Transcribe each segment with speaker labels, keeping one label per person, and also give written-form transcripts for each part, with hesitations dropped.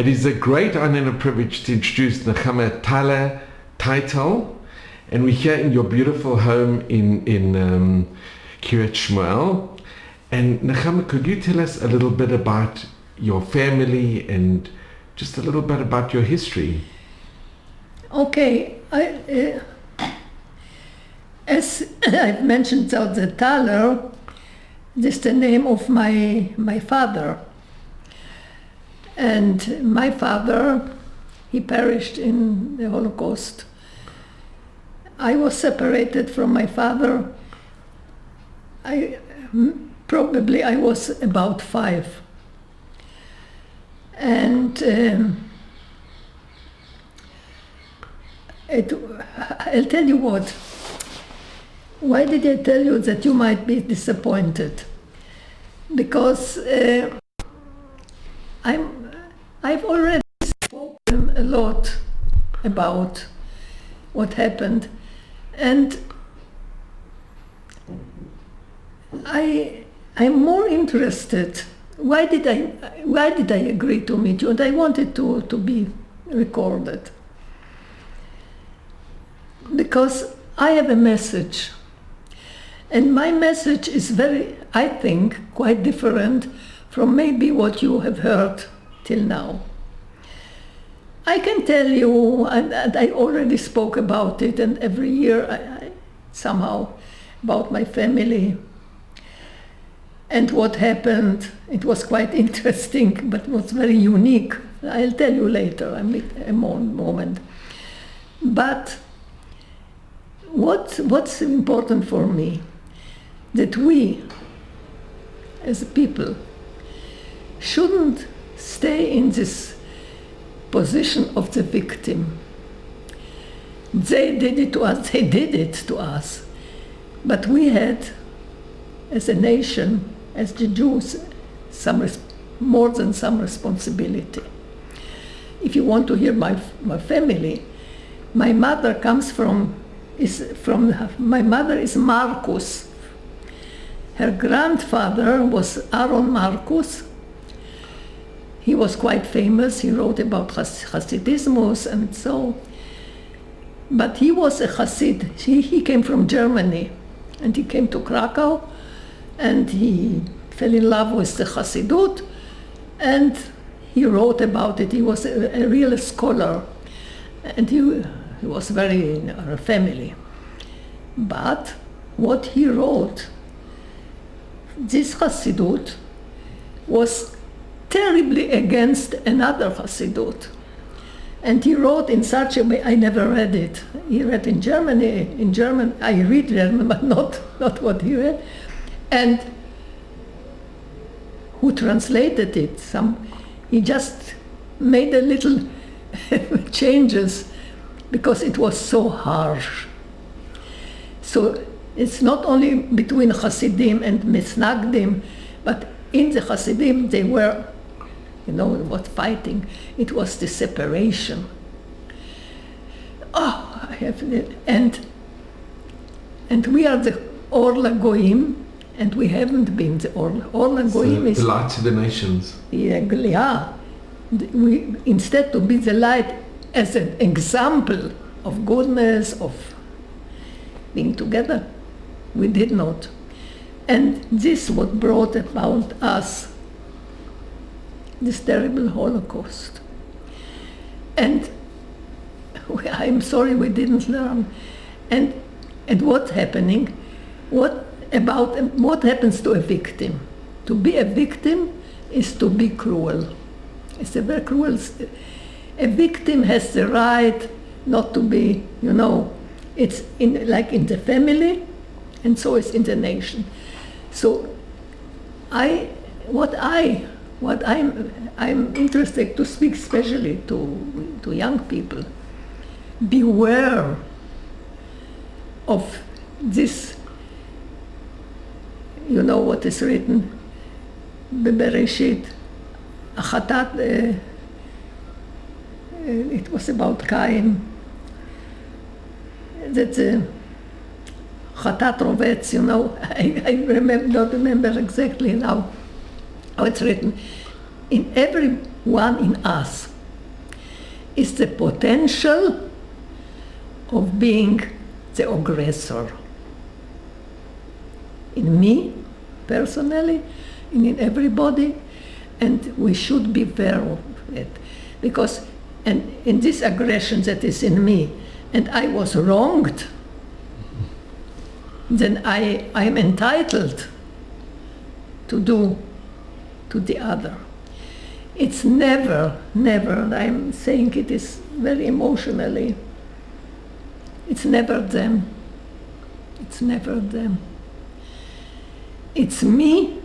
Speaker 1: It is a great honor and a privilege to introduce Nechama Teichtal, and we're here in your beautiful home in Kiryat Shmuel. And Nechama, could you tell us a little bit about your family and just a little bit about your history?
Speaker 2: Okay, as I've mentioned, the Thaler, this is the name of my father. And my father, he perished in the Holocaust. I was separated from my father. I was about 5. And I'll tell you what. Why did I tell you that you might be disappointed? Because I've already spoken a lot about what happened, and I'm more interested. Why did I agree to meet you? And I wanted to be recorded because I have a message, and my message is I think, quite different from maybe what you have heard till now. I can tell you, and I already spoke about it, and every year I somehow about my family and what happened. It was quite interesting, but it was very unique. I'll tell you later, a moment. But what's important for me, that we, as a people, shouldn't stay in this position of the victim. They did it to us. But we had, as a nation, as the Jews, more than some responsibility. If you want to hear my family, my mother my mother is Marcus. Her grandfather was Aaron Marcus. He was quite famous. He wrote about Hasidismus and so. But he was a Hasid. He came from Germany, and he came to Cracow, and he fell in love with the Hasidut, and he wrote about it. He was a real scholar, and he was very in our family. But what he wrote, this Hasidut was terribly against another Hasidut. And he wrote in such a way, I never read it. He read in German, I read German, but not what he read. And who translated it? He just made a little changes because it was so harsh. So it's not only between Hasidim and Misnagdim, but in the Hasidim they were, fighting. It was the separation. And we are the Orla Goyim, and we haven't been the Orla. Orla Goyim is
Speaker 1: the light to the nations.
Speaker 2: Yeah. We, instead to be the light as an example of goodness, of being together, we did not. And this what brought about us this terrible Holocaust. And I'm sorry we didn't learn. And what's happening? What happens to a victim? To be a victim is to be cruel. It's a very cruel. A victim has the right not to be, it's like in the family, and so it's in the nation. So I'm interested to speak especially to young people. Beware of this, what is written, Bereshit, it was about Cain, that Chatat Rovetz, I don't remember exactly now how it's written. In everyone in us, is the potential of being the aggressor. In me, personally, and in everybody, and we should be aware of it. Because, and in this aggression that is in me, and I was wronged, then I am entitled to do to the other. It's never, and I'm saying it is very emotionally, it's never them. It's never them. It's me,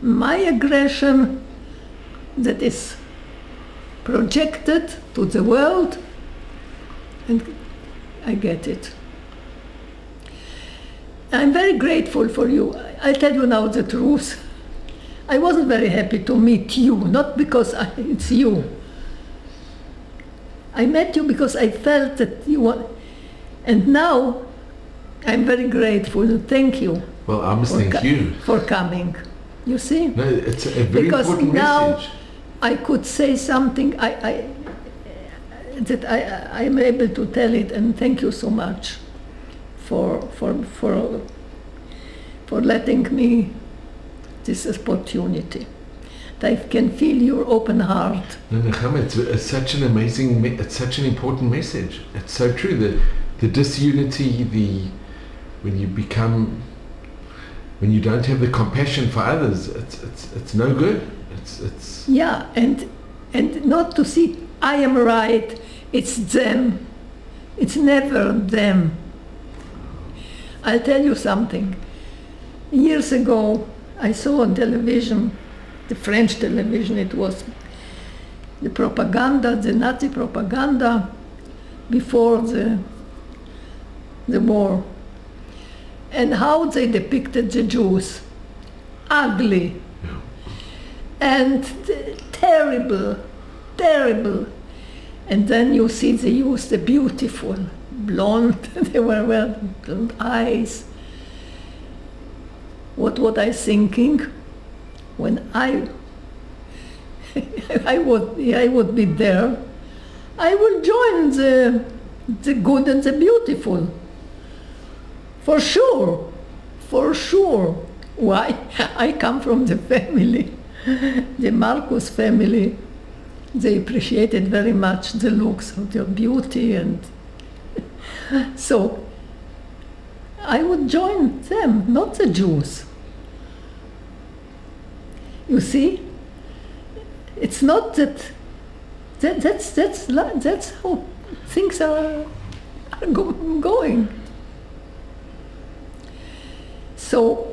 Speaker 2: my aggression that is projected to the world, and I get it. I'm very grateful for you. I tell you now the truth. I wasn't very happy to meet you, not because it's you. I met you because I felt that you were, and now I'm very grateful and thank you.
Speaker 1: Well, I must thank you
Speaker 2: for coming. You see?
Speaker 1: No, it's a very
Speaker 2: because
Speaker 1: important
Speaker 2: now
Speaker 1: message.
Speaker 2: I could say something that I'm able to tell it, and thank you so much for letting me this opportunity. I can feel your open heart.
Speaker 1: No, Nechama, it's such an amazing, it's such an important message. It's so true. The disunity, when you don't have the compassion for others, it's no good. It's
Speaker 2: yeah, and not to see I am right. It's them. It's never them. I'll tell you something. Years ago, I saw on television, the French television, it was the propaganda, the Nazi propaganda before the war, and how they depicted the Jews. Ugly.
Speaker 1: Yeah.
Speaker 2: And terrible. And then you see they use the beautiful blonde, they were blonde eyes. What I thinking when I would be there, I will join the good and the beautiful. For sure. Why? I come from the family, the Marcus family. They appreciated very much the looks of their beauty, and so I would join them, not the Jews. You see, it's not that's how things are going. So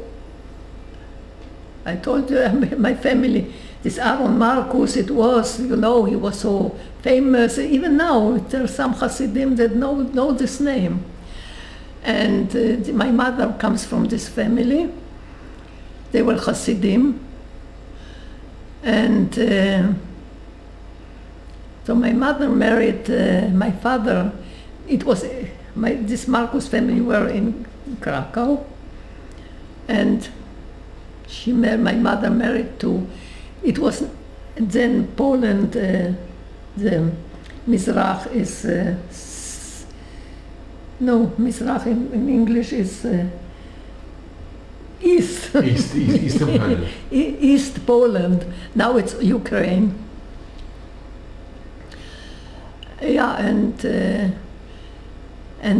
Speaker 2: I told you, my family, this Aaron Marcus, it was, he was so famous. Even now, there are some Hasidim that know this name. And my mother comes from this family. They were Hasidim. And so my mother married my father. It was, this Marcus family were in Cracow. And my mother married to, it was then Poland, the Mizrach is, Mizrach in English is East.
Speaker 1: Eastern Poland.
Speaker 2: East Poland. Now it's Ukraine. Yeah, and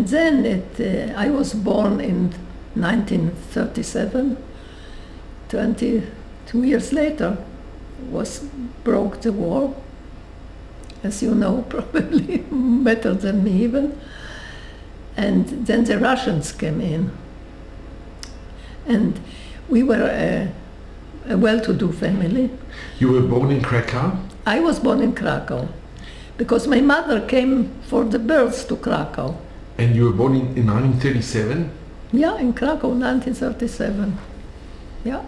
Speaker 2: then I was born in 1937. 22 years later broke the war, as you know, probably better than me even. And then the Russians came in. And we were a well-to-do family.
Speaker 1: You were born in Cracow?
Speaker 2: I was born in Cracow, because my mother came for the birth to Cracow.
Speaker 1: And you were born in 1937?
Speaker 2: Yeah, in Cracow, 1937. Yeah.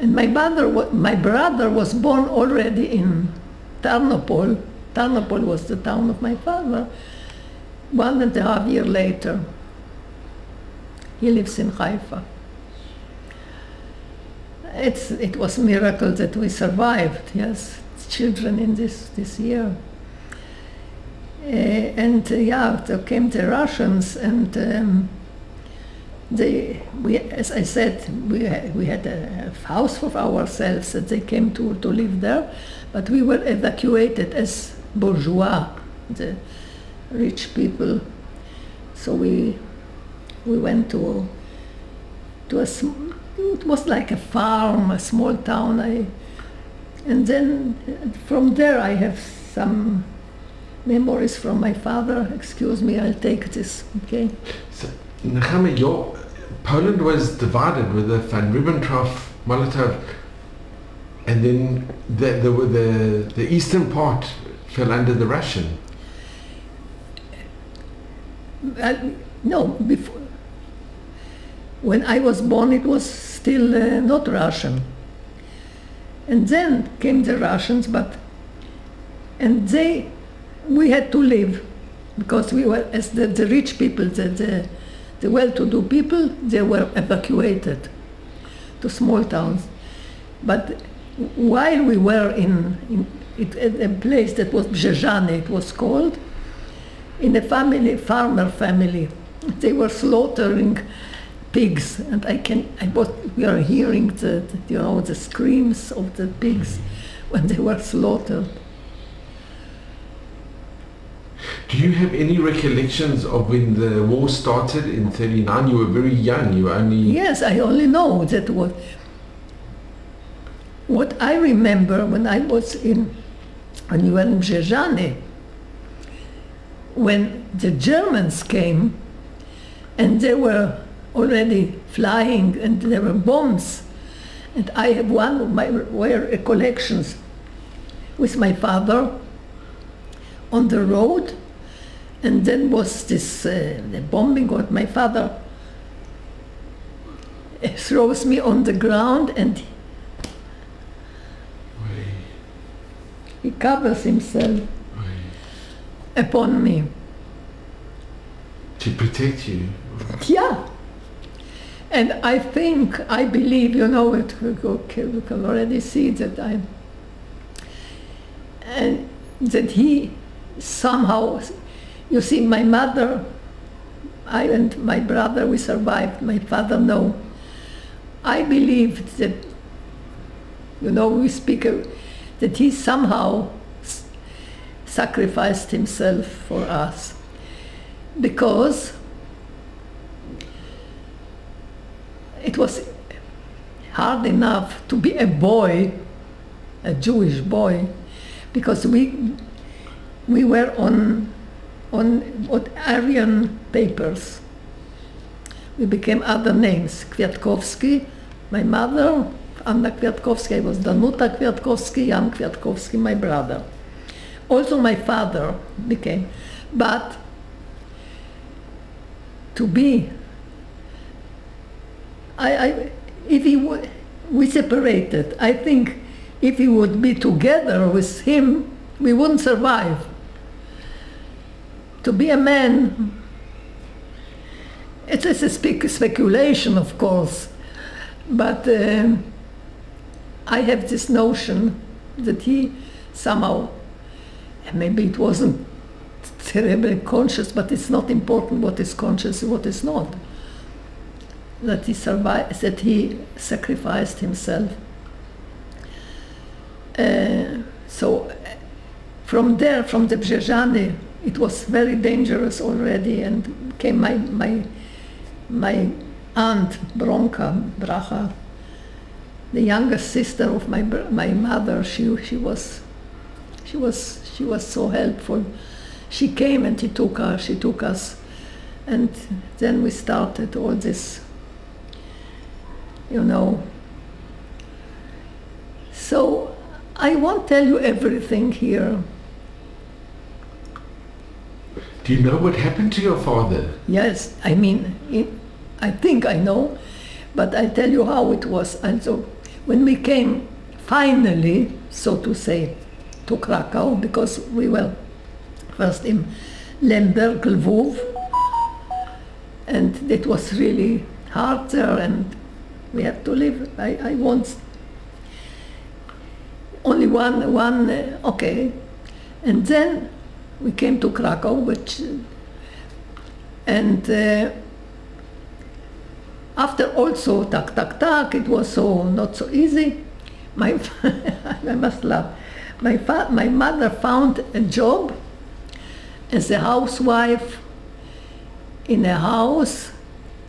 Speaker 2: And my brother was born already in Tarnopol. Tarnopol was the town of my father. 1.5 years later. He lives in Haifa. It was a miracle that we survived, yes, children in this year. There came the Russians, and as I said, we had a house for ourselves that they came to live there, but we were evacuated as bourgeois, the rich people. So we went to it was like a farm, a small town. And then from there I have some memories from my father. Excuse me, I'll take this, okay?
Speaker 1: So, Nechama, Poland was divided with the Van Ribbentrop-Molotov, and then the eastern part fell under the Russian.
Speaker 2: No, before. When I was born, it was still not Russian. And then came the Russians, we had to leave, because we were, as the rich people, the well-to-do people, they were evacuated to small towns. But while we were in a place that was Brzezany, it was called, in a farmer family, they were slaughtering pigs, and we are hearing the screams of the pigs when they were slaughtered.
Speaker 1: Do you have any recollections of when the war started in 1939? You were very young. You were only...
Speaker 2: Yes, I only know that what I remember when we were in Brzezany, when the Germans came, and they were already flying, and there were bombs. And I have one of my recollections with my father on the road, and then was this the bombing, or my father throws me on the ground, and he covers himself upon me.
Speaker 1: To protect you?
Speaker 2: Yeah. And I believe, we can already see that and that he somehow, you see, my mother, I and my brother, we survived. My father, no. I believed that, we speak, that he somehow sacrificed himself for us, because it was hard enough to be a boy, a Jewish boy, because we were on Aryan papers. We became other names. Kwiatkowski, my mother, Anna Kwiatkowski, I was Danuta Kwiatkowski, Jan Kwiatkowski, my brother. Also my father became, but to be, we separated. I think if we would be together with him, we wouldn't survive. To be a man, it's a speculation, of course, but I have this notion that he somehow, maybe it wasn't terribly conscious, but it's not important what is conscious and what is not, that he survived, that he sacrificed himself. So from there, from the Brzezany, it was very dangerous already, and came my aunt Bracha, the youngest sister of my mother. She was so helpful. She came and she took us, and then we started all this, So I won't tell you everything here.
Speaker 1: Do you know what happened to your father?
Speaker 2: Yes, I think I know, but I'll tell you how it was. And so when we came finally, so to say, to Cracow, because we were first in Lemberg, Lwów, and it was really hard there, and we had to live. I once, only one, okay. And then we came to Cracow, and after also tak, it was so not so easy. I must laugh. My mother found a job as a housewife in a house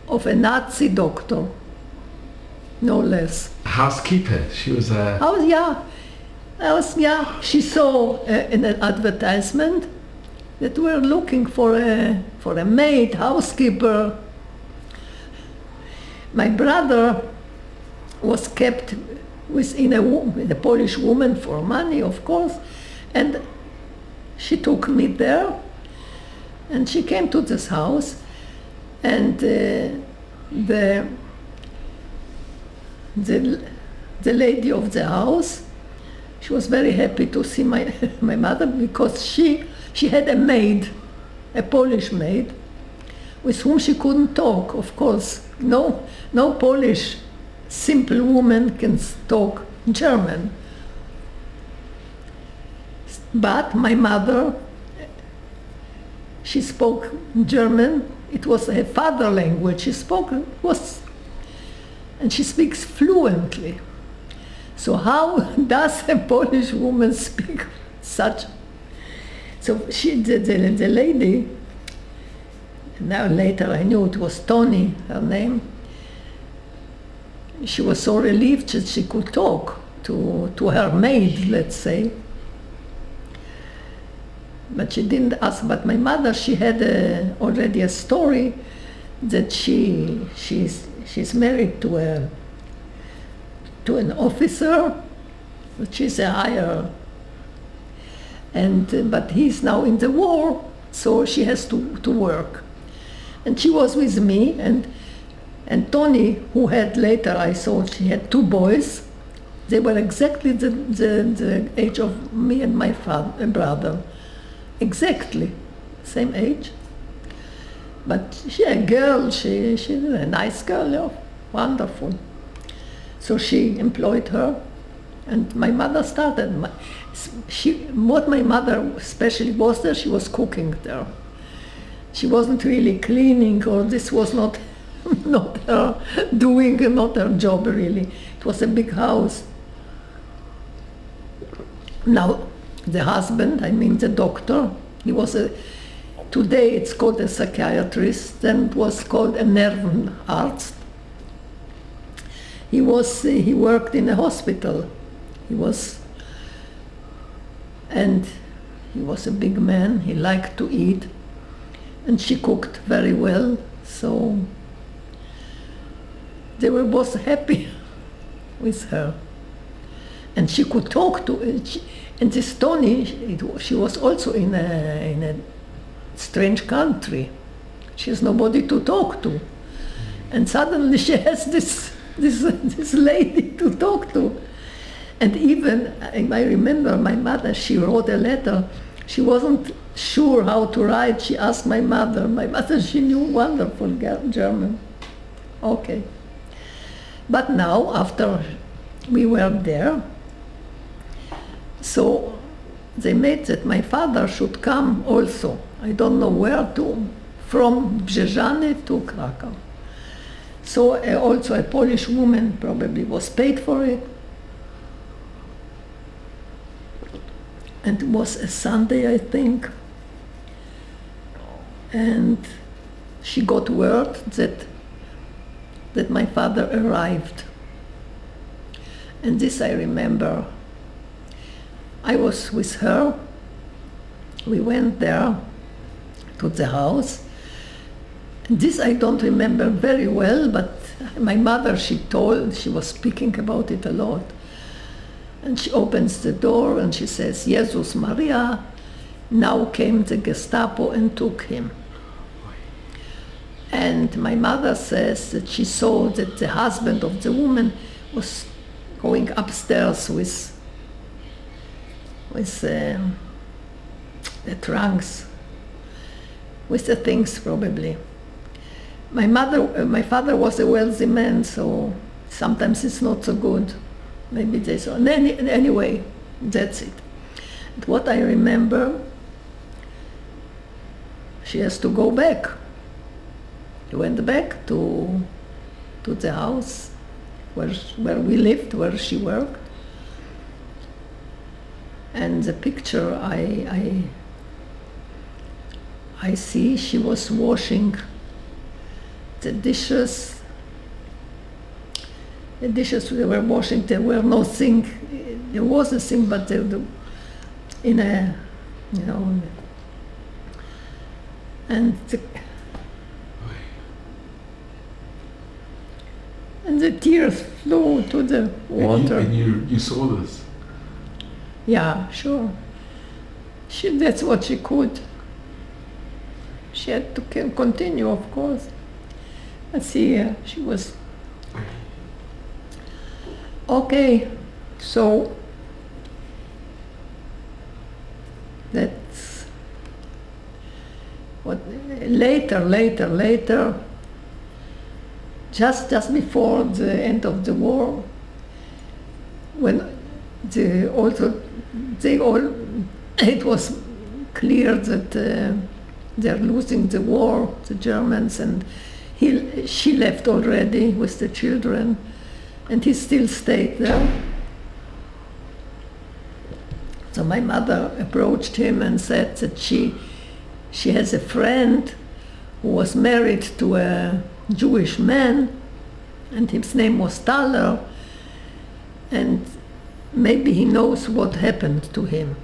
Speaker 2: of a Nazi doctor, no less.
Speaker 1: Housekeeper. She was a...
Speaker 2: She saw in an advertisement that we're looking for a maid, housekeeper. My brother was kept with a Polish woman for money, of course, and she took me there, and she came to this house, and the lady of the house, she was very happy to see my mother, because she had a maid, a Polish maid, with whom she couldn't talk, of course. No Polish simple woman can talk German. But my mother, she spoke German. It was her father language. She spoke, and she speaks fluently. So how does a Polish woman speak such? So the lady, now later I knew it was Tony, her name. She was so relieved that she could talk to her maid, let's say. But she didn't ask. But my mother, she had already a story that she's married to an officer, which is a higher, but he's now in the war, so she has to work. And she was with me, and Tony, who had later, I saw she had 2 boys. They were exactly the age of me and my brother. Exactly, same age. But she a girl, she's a nice girl, yeah, wonderful. So she employed her, and my mother started. What my mother especially was there, she was cooking there. She wasn't really cleaning, or this was not her doing, not her job really. It was a big house. Now, the husband, I mean the doctor, he was today it's called a psychiatrist, then it was called a Nervenarzt. He worked in a hospital. He was a big man. He liked to eat, and she cooked very well. So they were both happy with her, and she could talk to. And this Tony, she was also in a strange country. She has nobody to talk to, and suddenly she has this lady to talk to. And even, I remember my mother, she wrote a letter. She wasn't sure how to write. She asked my mother. My mother, she knew wonderful German. Okay. But now, after we were there, so they made that my father should come also. I don't know where to, from Brzeżany to Cracow. So also a Polish woman probably was paid for it. And it was a Sunday, I think. And she got word that my father arrived. And this I remember. I was with her. We went there to the house. And this I don't remember very well, but my mother, she was speaking about it a lot. And she opens the door and she says, Jesus Maria, now came the Gestapo and took him. And my mother says that she saw that the husband of the woman was going upstairs with the trunks, with the things probably. My father was a wealthy man, so sometimes it's not so good. Maybe they saw. Anyway, that's it. And what I remember, she has to go back. She went back to the house where we lived, where she worked. And the picture I see, she was washing the dishes. The dishes they were washing, there were no sink. There was a sink, but in a, and the tears flew to the water.
Speaker 3: And you saw this?
Speaker 2: Yeah, sure. That's what she could. She had to continue, of course. But see, she was... Okay, so that's what later, just before the end of the war, when it was clear that they're losing the war, the Germans, and she left already with the children, and he still stayed there. So my mother approached him and said that she has a friend who was married to a Jewish man, and his name was Thaler, and maybe he knows what happened to him.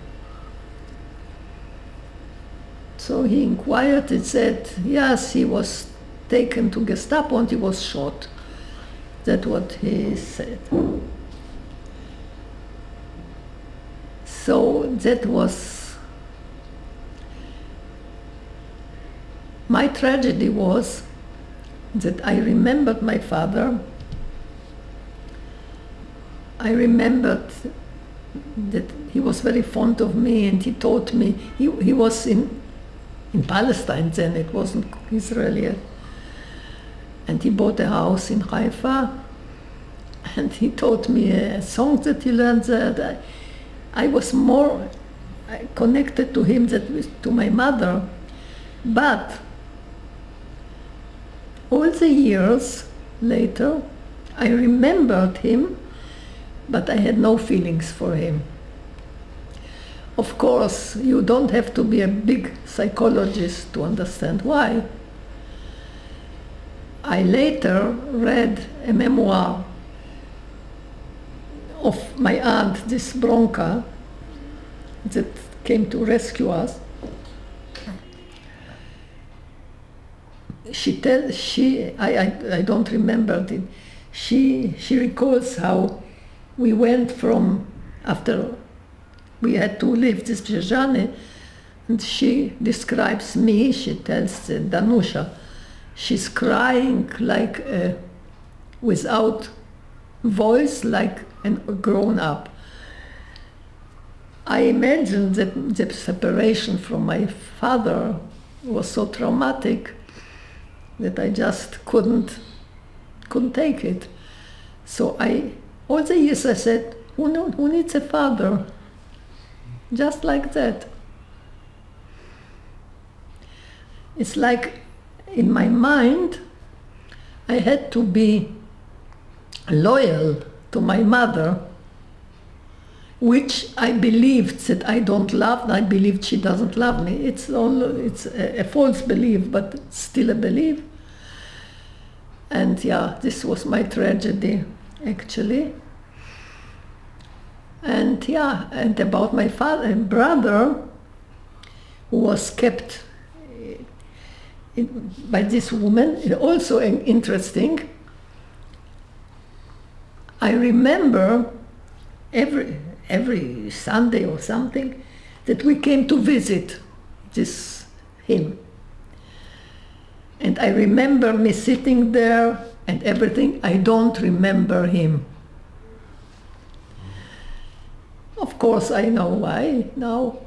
Speaker 2: So he inquired and said, yes, he was taken to Gestapo and he was shot. That's what he said. So that was... My tragedy was that I remembered my father. I remembered that he was very fond of me, and he taught me, he was in Palestine then, it wasn't Israel yet. And he bought a house in Haifa, and he taught me a song that he learned there. I was more connected to him than to my mother. But all the years later, I remembered him, but I had no feelings for him. Of course, you don't have to be a big psychologist to understand why. I later read a memoir of my aunt, this Bronca, that came to rescue us. I don't remember it. She recalls how we went from, after we had to leave this Jejane, and she describes me, she tells Danusha, she's crying like without voice, like a grown up. I imagine that the separation from my father was so traumatic that I just couldn't take it. So all the years I said, who needs a father? Just like that. It's like in my mind, I had to be loyal to my mother, which I believed that I don't love. I believed she doesn't love me. It's a false belief, but still a belief. And yeah, this was my tragedy, actually. And yeah, and about my father and brother, who was kept by this woman, also interesting. I remember every Sunday or something that we came to visit him. And I remember me sitting there and everything. I don't remember him. Of course, I know why now.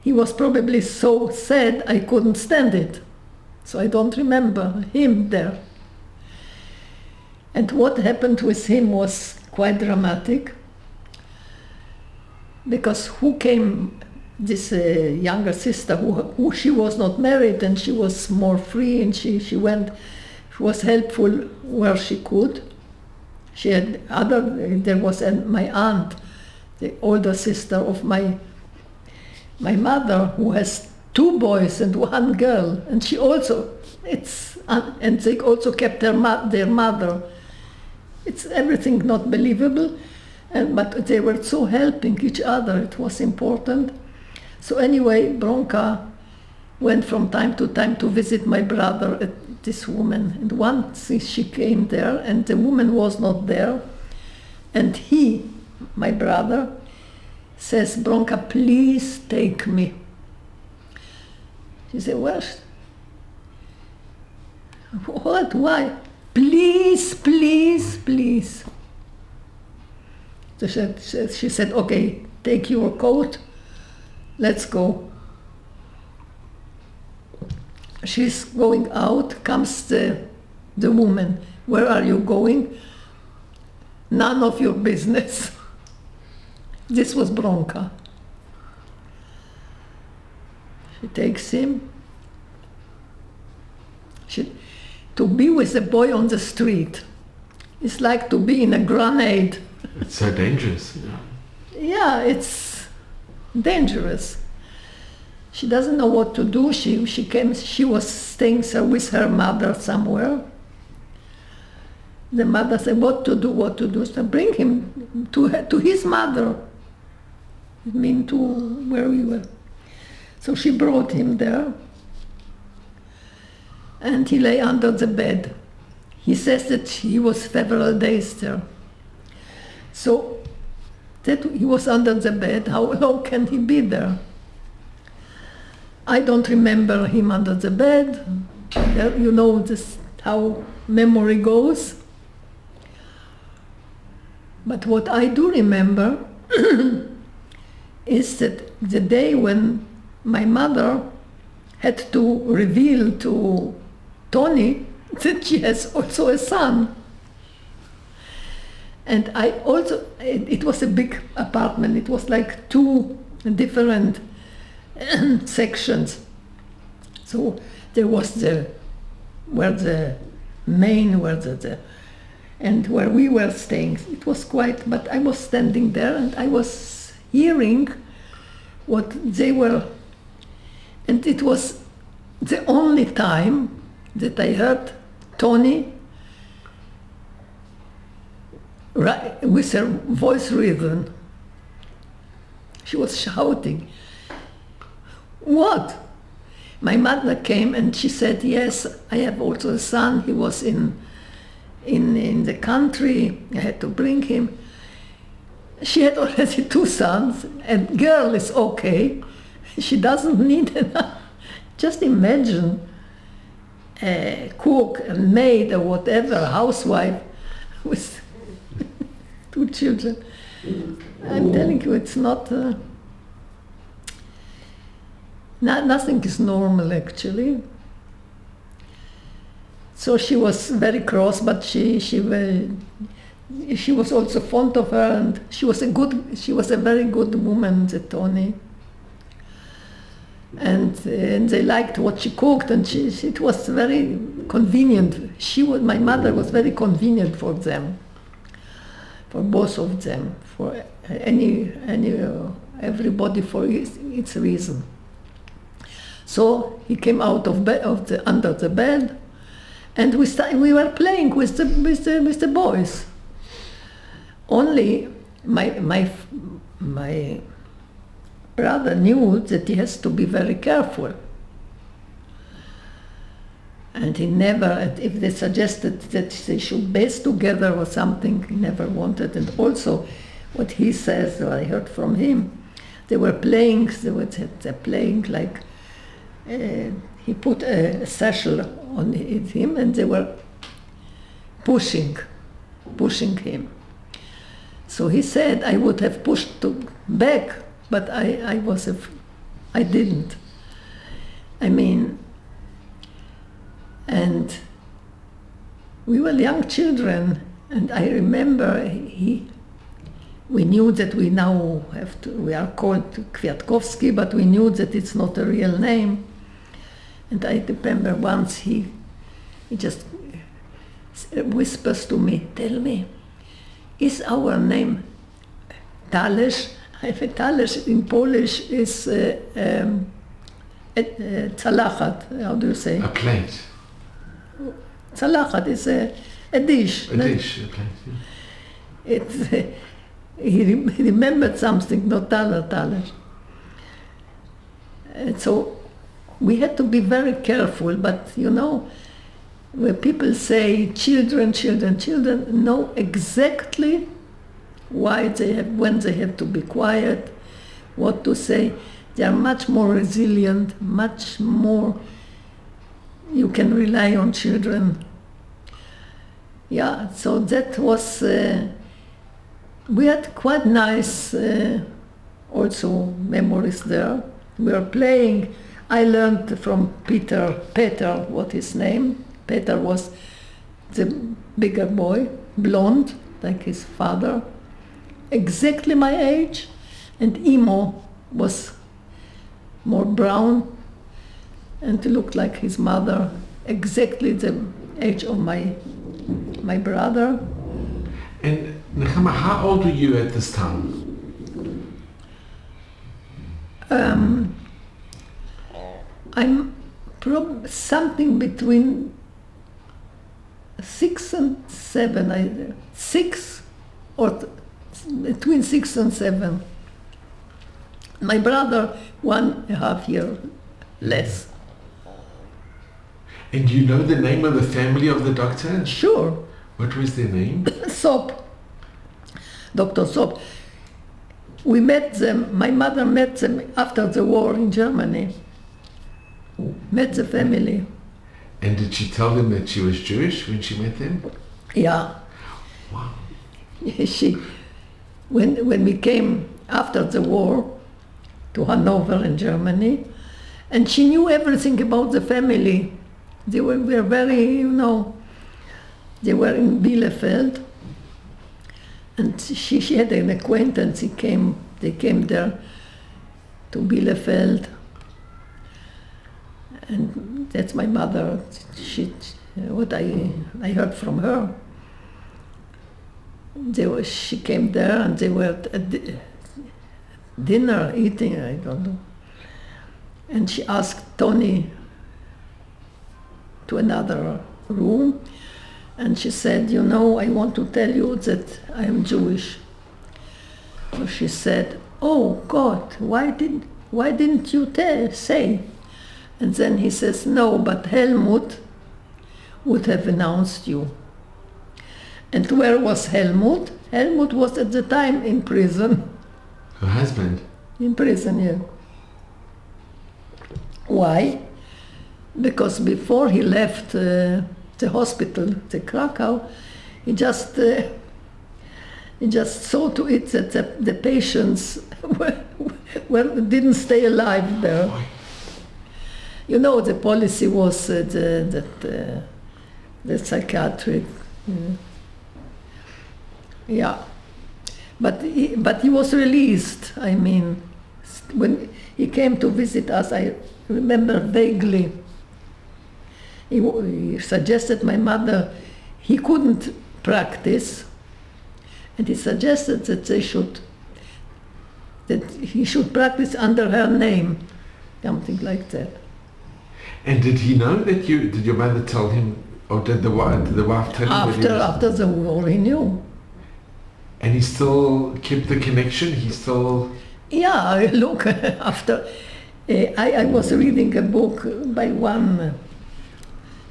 Speaker 2: He was probably so sad I couldn't stand it. So I don't remember him there. And what happened with him was quite dramatic, because who came this younger sister who she was not married, and she was more free, and she was helpful where she could. She had there was my aunt, the older sister of my mother, who has 2 boys and 1 girl, and she also, and they also kept their mother. It's everything not believable, but they were so helping each other. It was important. So anyway, Bronka went from time to time to visit my brother, this woman. And once she came there, and the woman was not there, and my brother, says, Bronka, please take me. She said, well, what, why? Please, please, please. So she said, okay, take your coat, let's go. She's going out, comes the woman. Where are you going? None of your business. This was Bronka. She takes him. To be with a boy on the street is like to be in a grenade.
Speaker 1: It's so dangerous.
Speaker 2: Yeah, it's dangerous. She doesn't know what to do. She was staying with her mother somewhere. The mother said, what to do? So bring him to his mother. I mean, to where we were. So she brought him there. And he lay under the bed. He says that he was several days there. So that he was under the bed. How long can he be there? I don't remember him under the bed. You know this, how memory goes. But what I do remember is that the day when my mother had to reveal to Tony that she has also a son. And I also, it was a big apartment. It was like 2 different sections. So there was where we were staying. It was quite, but I was standing there and I was hearing what they were, and it was the only time that I heard Tony with her voice rhythm. She was shouting. What? My mother came and she said, yes, I have also a son. He was in the country. I had to bring him. She had already 2 sons, and girl is okay. She doesn't need enough. Just imagine a cook, a maid, or whatever, housewife with 2 children. I'm telling you, it's not... nothing is normal, actually. So she was very cross, but she was also fond of her, and she was a very good woman, the Tony. And they liked what she cooked, and it was very convenient. My mother was very convenient for them, for both of them, for everybody for its reason. So he came out of bed, under the bed, and we were playing with the boys. Only my brother knew that he has to be very careful. And he never, if they suggested that they should bathe together or something, he never wanted. And also, what he says, or I heard from him, they were playing like, he put a satchel on him and they were pushing him. So he said, I would have pushed back, but I didn't. I mean, and we were young children, and I remember we knew that we now we are called Kwiatkowski, but we knew that it's not a real name. And I remember once he just whispers to me, tell me, is our name Talerz? Talerz in Polish is Zalachat, how do you say?
Speaker 1: A plate.
Speaker 2: Zalachat is a dish.
Speaker 1: A dish, a plate, yeah.
Speaker 2: He remembered something, not Talerz. And so we had to be very careful, but you know, when people say children know exactly when they have to be quiet, what to say. They are much more resilient, much more, you can rely on children. Yeah, so that was, we had quite nice also memories there. We were playing, I learned from Peter, what his name. Peter was the bigger boy, blonde, like his father, exactly my age, and Imo was more brown and looked like his mother, exactly the age of my brother.
Speaker 1: And Nechama, how old were you at this time?
Speaker 2: I'm something between 6 and 7, between 6 and 7. My brother, 1.5 year less.
Speaker 1: And do you know the name of the family of the doctor?
Speaker 2: Sure.
Speaker 1: What was their name?
Speaker 2: Sop. Dr. Sop. We met them, my mother met them after the war in Germany. Met the family.
Speaker 1: And did she tell them that she was Jewish when she met them?
Speaker 2: Yeah.
Speaker 1: Wow.
Speaker 2: When we came after the war to Hanover in Germany, and she knew everything about the family. They were very, you know, they were in Bielefeld, and she had an acquaintance. They came there to Bielefeld, and that's my mother. What I heard from her. She came there, and they were at dinner, eating, I don't know. And she asked Tony to another room, and she said, you know, I want to tell you that I am Jewish. So she said, oh God, why didn't you say? And then he says, no, but Helmut would have announced you. And where was Helmut? Helmut was at the time in prison.
Speaker 1: Her husband?
Speaker 2: In prison, yeah. Why? Because before he left the hospital, the Cracow, he just saw to it that the patients didn't stay alive there. You know, the policy was that the psychiatric. Yeah, but he was released. I mean, when he came to visit us, I remember vaguely. He suggested my mother, he couldn't practice, and he suggested that he should practice under her name, something like that.
Speaker 1: And did he know that did your mother tell him, or did the wife tell him?
Speaker 2: After the war, he knew.
Speaker 1: And he still kept the connection?
Speaker 2: Yeah, look, after, I was reading a book by one,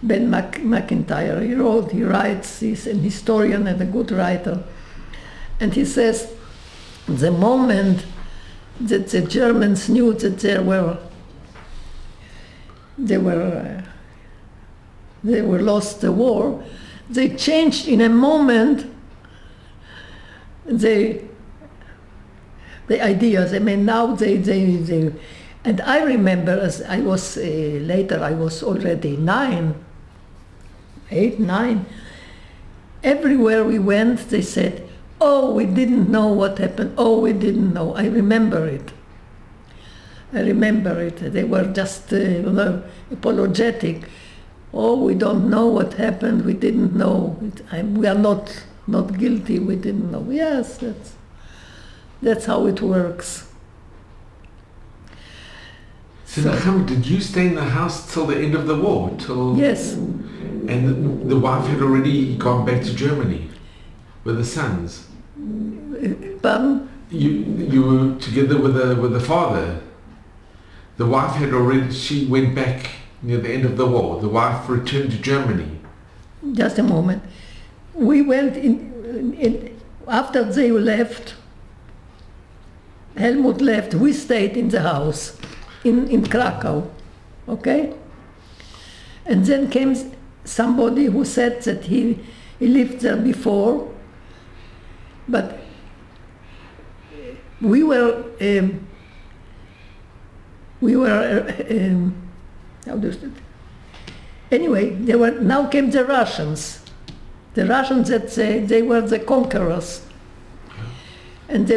Speaker 2: Ben McIntyre. He writes, he's an historian and a good writer. And he says, the moment that the Germans knew that they were lost the war, they changed in a moment the ideas. I mean, now they and I remember as I was later, I was already 8, 9. Everywhere we went, they said, Oh, we didn't know what happened. Oh, we didn't know. I remember it. They were just, apologetic. Oh, we don't know what happened. We didn't know. We are not guilty. We didn't know. Yes, that's how it works.
Speaker 1: So, Nechama, did you stay in the house till the end of the war?
Speaker 2: Yes.
Speaker 1: And the wife had already gone back to Germany with the sons?
Speaker 2: Pardon?
Speaker 1: You were together with the father. The wife she went back near the end of the war. The wife returned to Germany.
Speaker 2: Just a moment. We went after they left, Helmut left, we stayed in the house in Cracow, okay? And then came somebody who said that he lived there before, but we were how do you say it? Anyway, now came the Russians. The Russians that they were the conquerors. And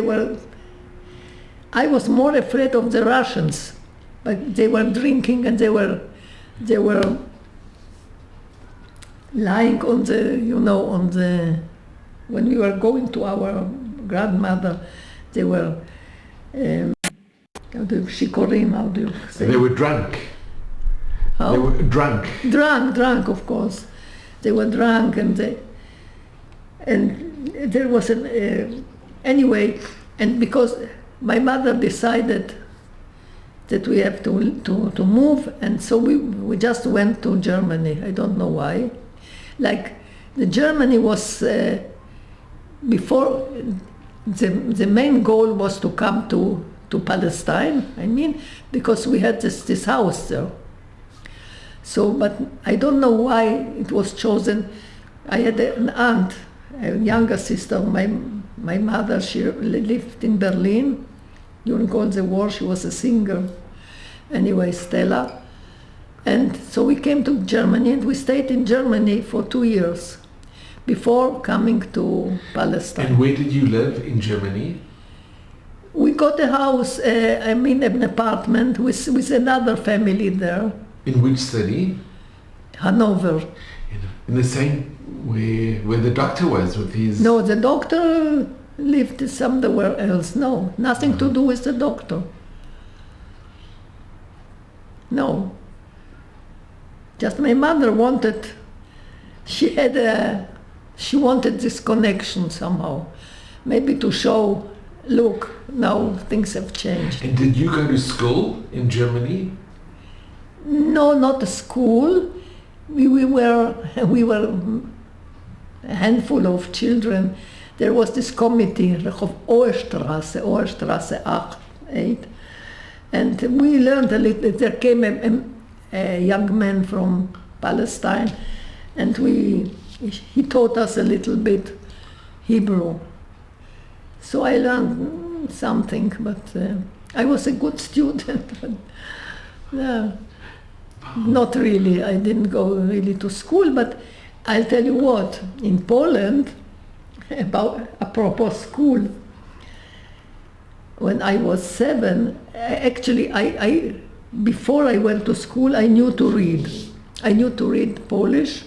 Speaker 2: I was more afraid of the Russians, but they were drinking and they were lying on when we were going to our grandmother, they were, shikorim, how do you say?
Speaker 1: They were drunk.
Speaker 2: How?
Speaker 1: They were drunk.
Speaker 2: Drunk, of course. They were drunk, and there was anyway, and because my mother decided that we have to move, and so we just went to Germany. I don't know why. Like, the Germany was before the main goal was to come to Palestine. I mean, because we had this house there. So, but I don't know why it was chosen. I had an aunt, a younger sister. My mother, she lived in Berlin during all the war. She was a singer. Anyway, Stella. And so we came to Germany, and we stayed in Germany for 2 years before coming to Palestine.
Speaker 1: And where did you live in Germany?
Speaker 2: We got a house, an apartment with another family there.
Speaker 1: In which city?
Speaker 2: Hanover.
Speaker 1: In the same where the doctor was with his...
Speaker 2: No, the doctor lived somewhere else. No, nothing to do with the doctor. No. Just my mother wanted, she wanted this connection somehow. Maybe to show, look, now things have changed.
Speaker 1: And did you go to school in Germany?
Speaker 2: No, not a school. We were a handful of children. There was this committee, Oerstrasse 8, and we learned a little. There came a young man from Palestine, and he taught us a little bit Hebrew. So I learned something, but I was a good student. But, no. Not really. I didn't go really to school, but I'll tell you what, in Poland, apropos school, when I was 7, actually, before I went to school, I knew to read. I knew to read Polish,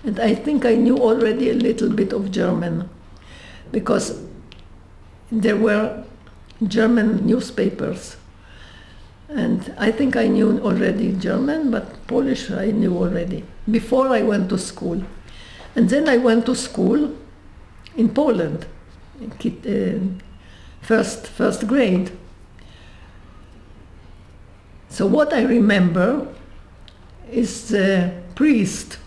Speaker 2: and I think I knew already a little bit of German, because there were German newspapers. And I think I knew already German, but Polish I knew already, before I went to school. And then I went to school in Poland, first grade. So what I remember is the priest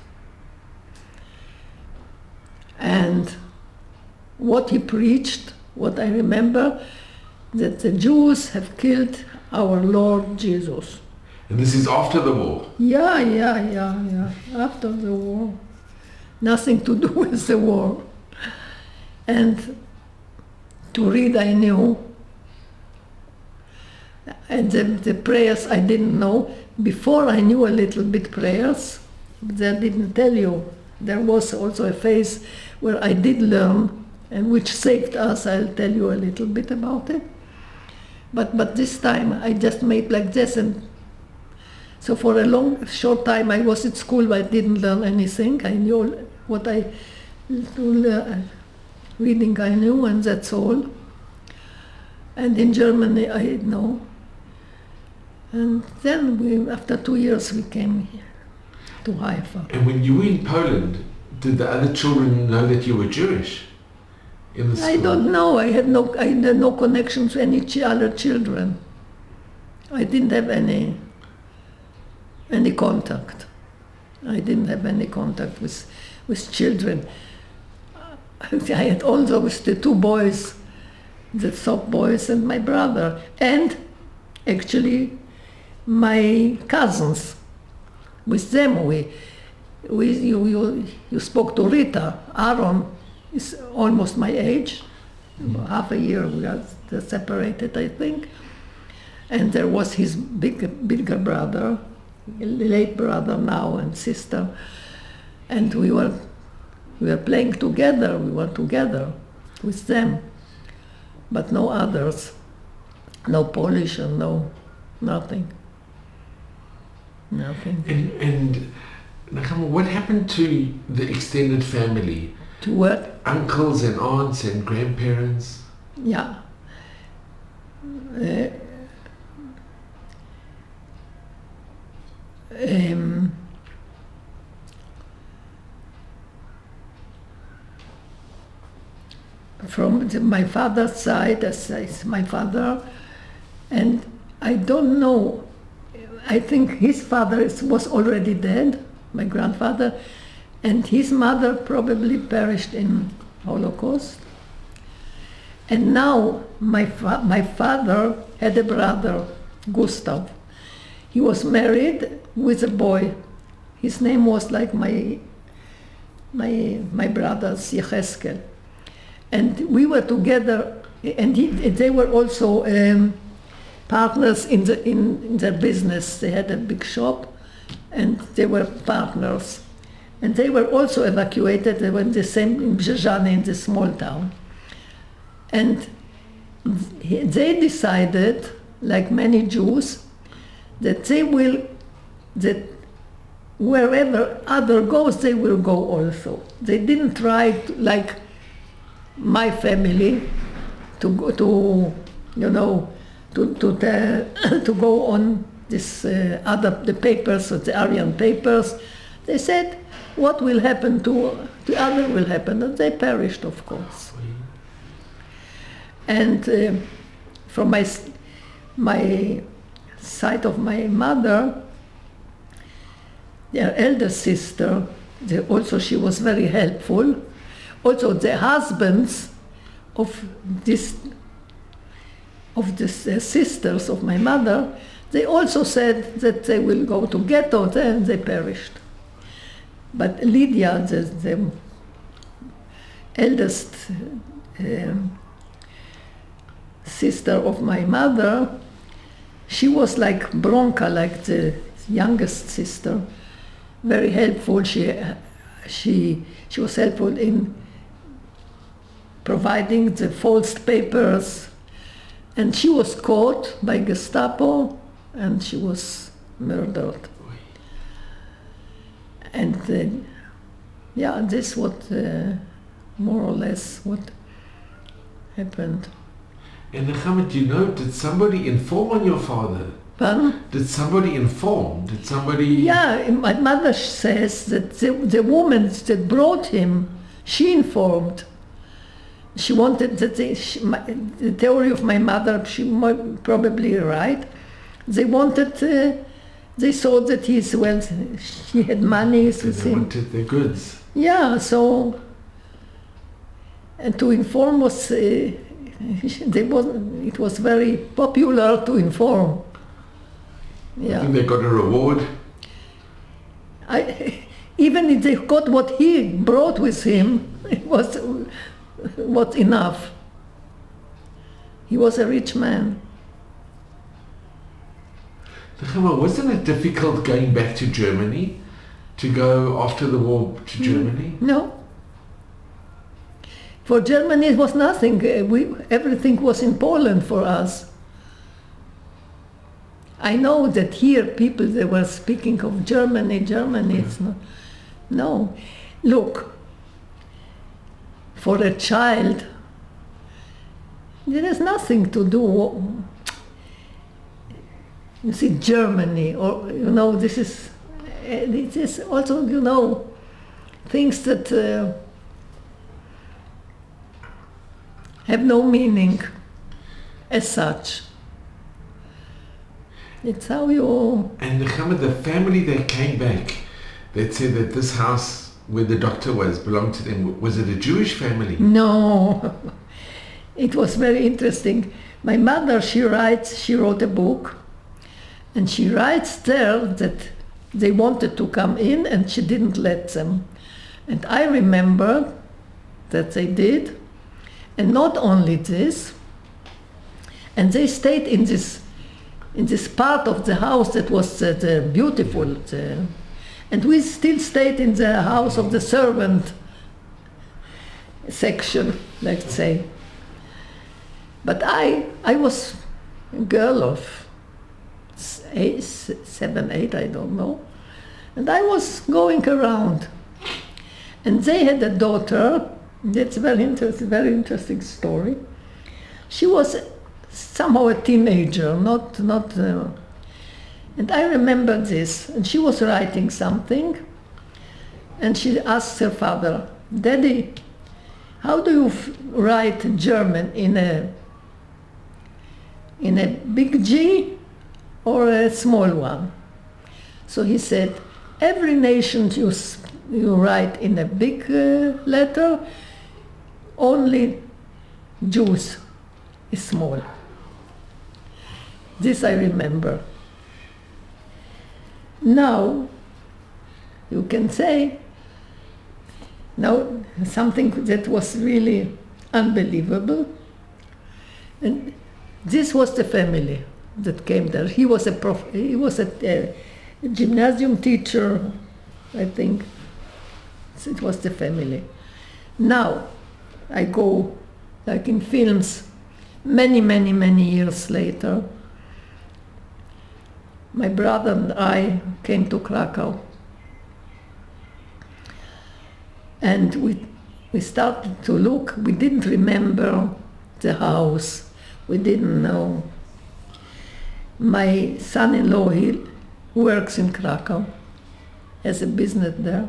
Speaker 2: and what he preached, what I remember, that the Jews have killed our Lord Jesus.
Speaker 1: And this is after the war?
Speaker 2: Yeah. After the war. Nothing to do with the war. And to read I knew. And the prayers I didn't know. Before I knew a little bit prayers, but I didn't tell you. There was also a phase where I did learn and which saved us. I'll tell you a little bit about it. But this time I just made like this, and so for a short time I was at school, but I didn't learn anything. I knew what reading I knew, and that's all. And in Germany I know. And then after 2 years we came here to Haifa.
Speaker 1: And when you were in Poland, did the other children know that you were Jewish in the school?
Speaker 2: I don't know. I had no connection to any other children. I didn't have any contact. I didn't have any contact with children. I had also with the two boys, the top boys, and my brother, and actually my cousins. With them, you spoke to Rita. Aaron is almost my age. Half a year we are separated, I think. And there was his bigger brother, late brother now, and sister. And we were playing together. We were together with them, but no others, no Polish and no nothing. Nothing.
Speaker 1: And Nechama, what happened to the extended family?
Speaker 2: To what?
Speaker 1: Uncles and aunts and grandparents?
Speaker 2: Yeah. From my father's side, as my father, and I don't know. I think his father was already dead, my grandfather, and his mother probably perished in Holocaust. And now my father had a brother, Gustav. He was married with a boy. His name was like my brother's, Yecheskel. And we were together, and they were also partners in their business. They had a big shop, and they were partners. And they were also evacuated. They were in the same in Bzezany, in the small town. And they decided, like many Jews, that that wherever other goes, they will go also. They didn't try to, like my family, to go to go on this the papers, the Aryan papers. They said, what will happen to the other will happen, and they perished, of course. And from my side of my mother, their elder sister, also she was very helpful. Also the husbands of the sisters of my mother, they also said that they will go to ghetto, and they perished. But Lydia, the eldest sister of my mother, she was like Bronca, like the youngest sister, very helpful. She was helpful in providing the false papers, and she was caught by Gestapo, and she was murdered. And this what more or less what happened.
Speaker 1: And Nechama, do you know, did somebody inform on your father?
Speaker 2: Pardon?
Speaker 1: Did somebody inform? Did somebody...
Speaker 2: Yeah, my mother says that the woman that brought him, she informed. She wanted that the theory of my mother, she might probably right. They wanted, they saw that he's wealthy, she had money with
Speaker 1: They
Speaker 2: him.
Speaker 1: wanted their goods.
Speaker 2: Yeah, so, and to inform was, it was very popular to inform. Yeah.
Speaker 1: I think they got a reward.
Speaker 2: Even if they got what he brought with him, it was enough. He was a rich man.
Speaker 1: Nechama, wasn't it difficult going back to Germany, to go after the war to Germany?
Speaker 2: No. For Germany it was nothing. Everything was in Poland for us. I know that here people, they were speaking of Germany, it's not. No. Look, for a child, there is nothing to do. You see, Germany, or, this is also, things that have no meaning as such. It's how you...
Speaker 1: And the family that came back, that said that this house where the doctor was belonged to them, was it a Jewish family?
Speaker 2: No. It was very interesting. My mother, she wrote a book, and she writes there that they wanted to come in and she didn't let them. And I remember that they did, and not only this, and they stayed in this part of the house that was the beautiful, and we still stayed in the house of the servant section, let's say. But I was a girl of 7, 8, I don't know, and I was going around. And they had a daughter. That's a very interesting story. She was somehow a teenager, not. And I remember this. And she was writing something, and she asked her father, "Daddy, how do you write German in a big G or a small one?" So he said, "Every nation you write in a big letter, only Jews is small." This I remember. Now, you can say, now something that was really unbelievable, and this was the family that came there. He was a gymnasium teacher, I think. It was the family. Now, I go, like in films, many years later. My brother and I came to Cracow. And we started to look. We didn't remember the house. We didn't know. My son-in-law, he works in Cracow, has a business there.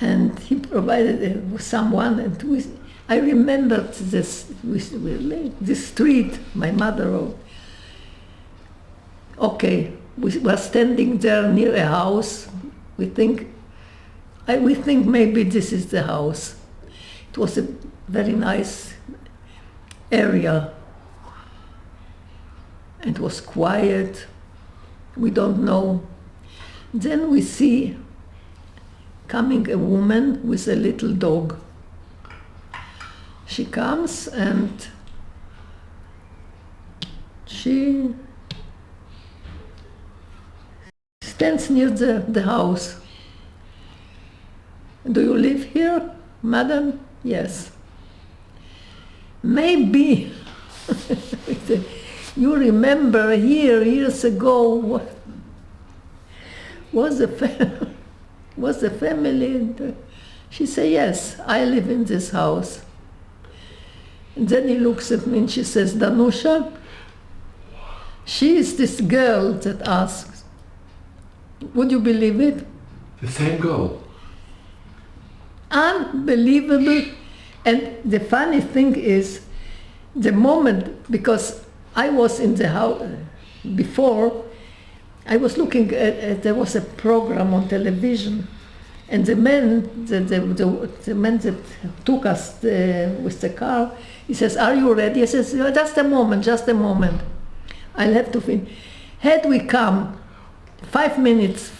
Speaker 2: And he provided someone, and I remembered this street my mother wrote. Okay, we were standing there near a house. We think maybe this is the house. It was a very nice area. It was quiet. We don't know. Then we see coming a woman with a little dog. She comes and she stands near the house. "Do you live here, madam?" "Yes." "Maybe you remember here years ago was the family?" She said, "Yes, I live in this house." And then he looks at me and she says, "Danusha, she is this girl that asks." Would you believe it?
Speaker 1: The same girl.
Speaker 2: Unbelievable. And the funny thing is, the moment, because I was in the house before, I was looking at there was a program on television, and the man that took us with the car, he says, "Are you ready?" I says, just a moment. I'll have to finish." Had we come 5 minutes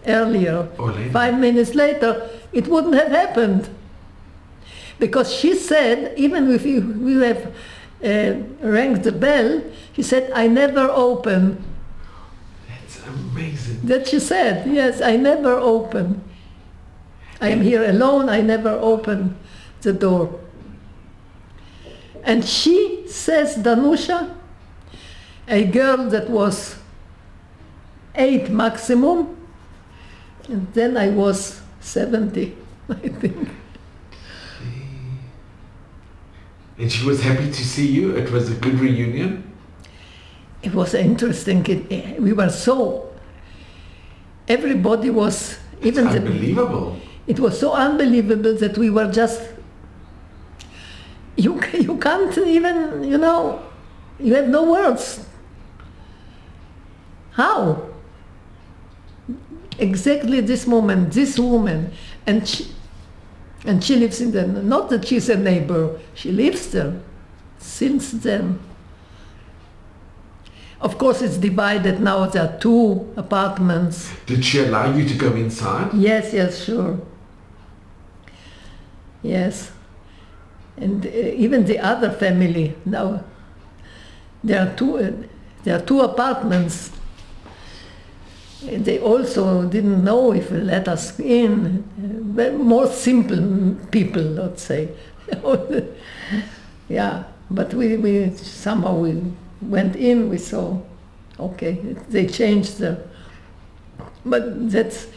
Speaker 2: earlier, 5 minutes later, it wouldn't have happened. Because she said, even if we have rang the bell, she said, "I never open."
Speaker 1: That's amazing.
Speaker 2: That she said, yes, "I never open." I am here alone, I never open the door. And she says, Danusha, a girl that was 8 maximum, and then I was 70, I think.
Speaker 1: And she was happy to see you? It was a good reunion?
Speaker 2: It was interesting. We were everybody was, even
Speaker 1: unbelievable.
Speaker 2: It was so unbelievable that we were just, you can't even, you have no words. How? Exactly this moment, this woman, and she lives in the, not that she's a neighbor, she lives there since then. Of course, it's divided now, there are 2 apartments.
Speaker 1: Did she allow you to go inside?
Speaker 2: Yes, sure. Yes. And even the other family, now, there are two apartments. And they also didn't know if they let us in. More simple people, let's say. Yeah, but we somehow we went in, we saw, okay, they changed but that's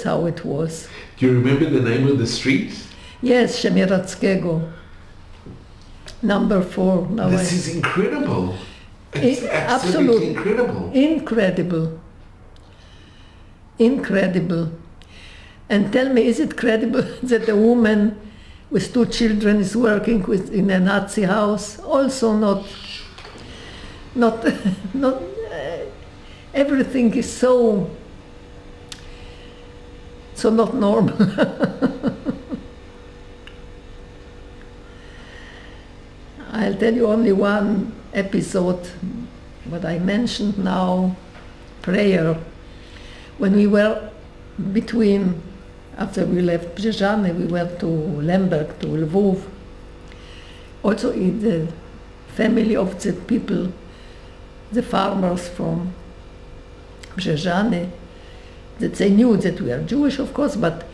Speaker 2: how it was.
Speaker 1: Do you remember the name of the street?
Speaker 2: Yes, Shemiratskego, number 4. Now
Speaker 1: this is incredible. It's absolutely incredible.
Speaker 2: Incredible. And tell me, is it credible that a woman with 2 children is working in a Nazi house? Also not everything is so not normal. I'll tell you only one episode, what I mentioned now, prayer. When we were after we left Brzezany, we went to Lemberg, to Lvov. Also in the family of the people, the farmers from Brzezany, that they knew that we are Jewish, of course, but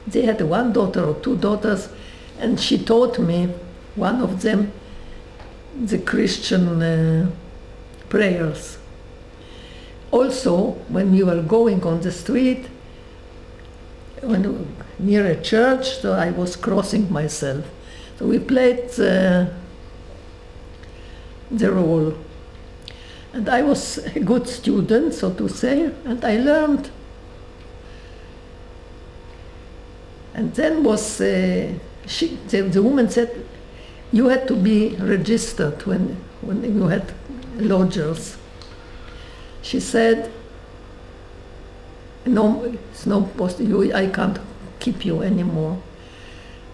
Speaker 2: they had 1 daughter or 2 daughters, and she taught me, one of them, the Christian prayers. Also, when we were going on the street, near a church, so I was crossing myself. So we played the role. And I was a good student, so to say, and I learned. And then the woman said, you had to be registered when you had lodgers. She said, no, it's no possible, I can't keep you anymore.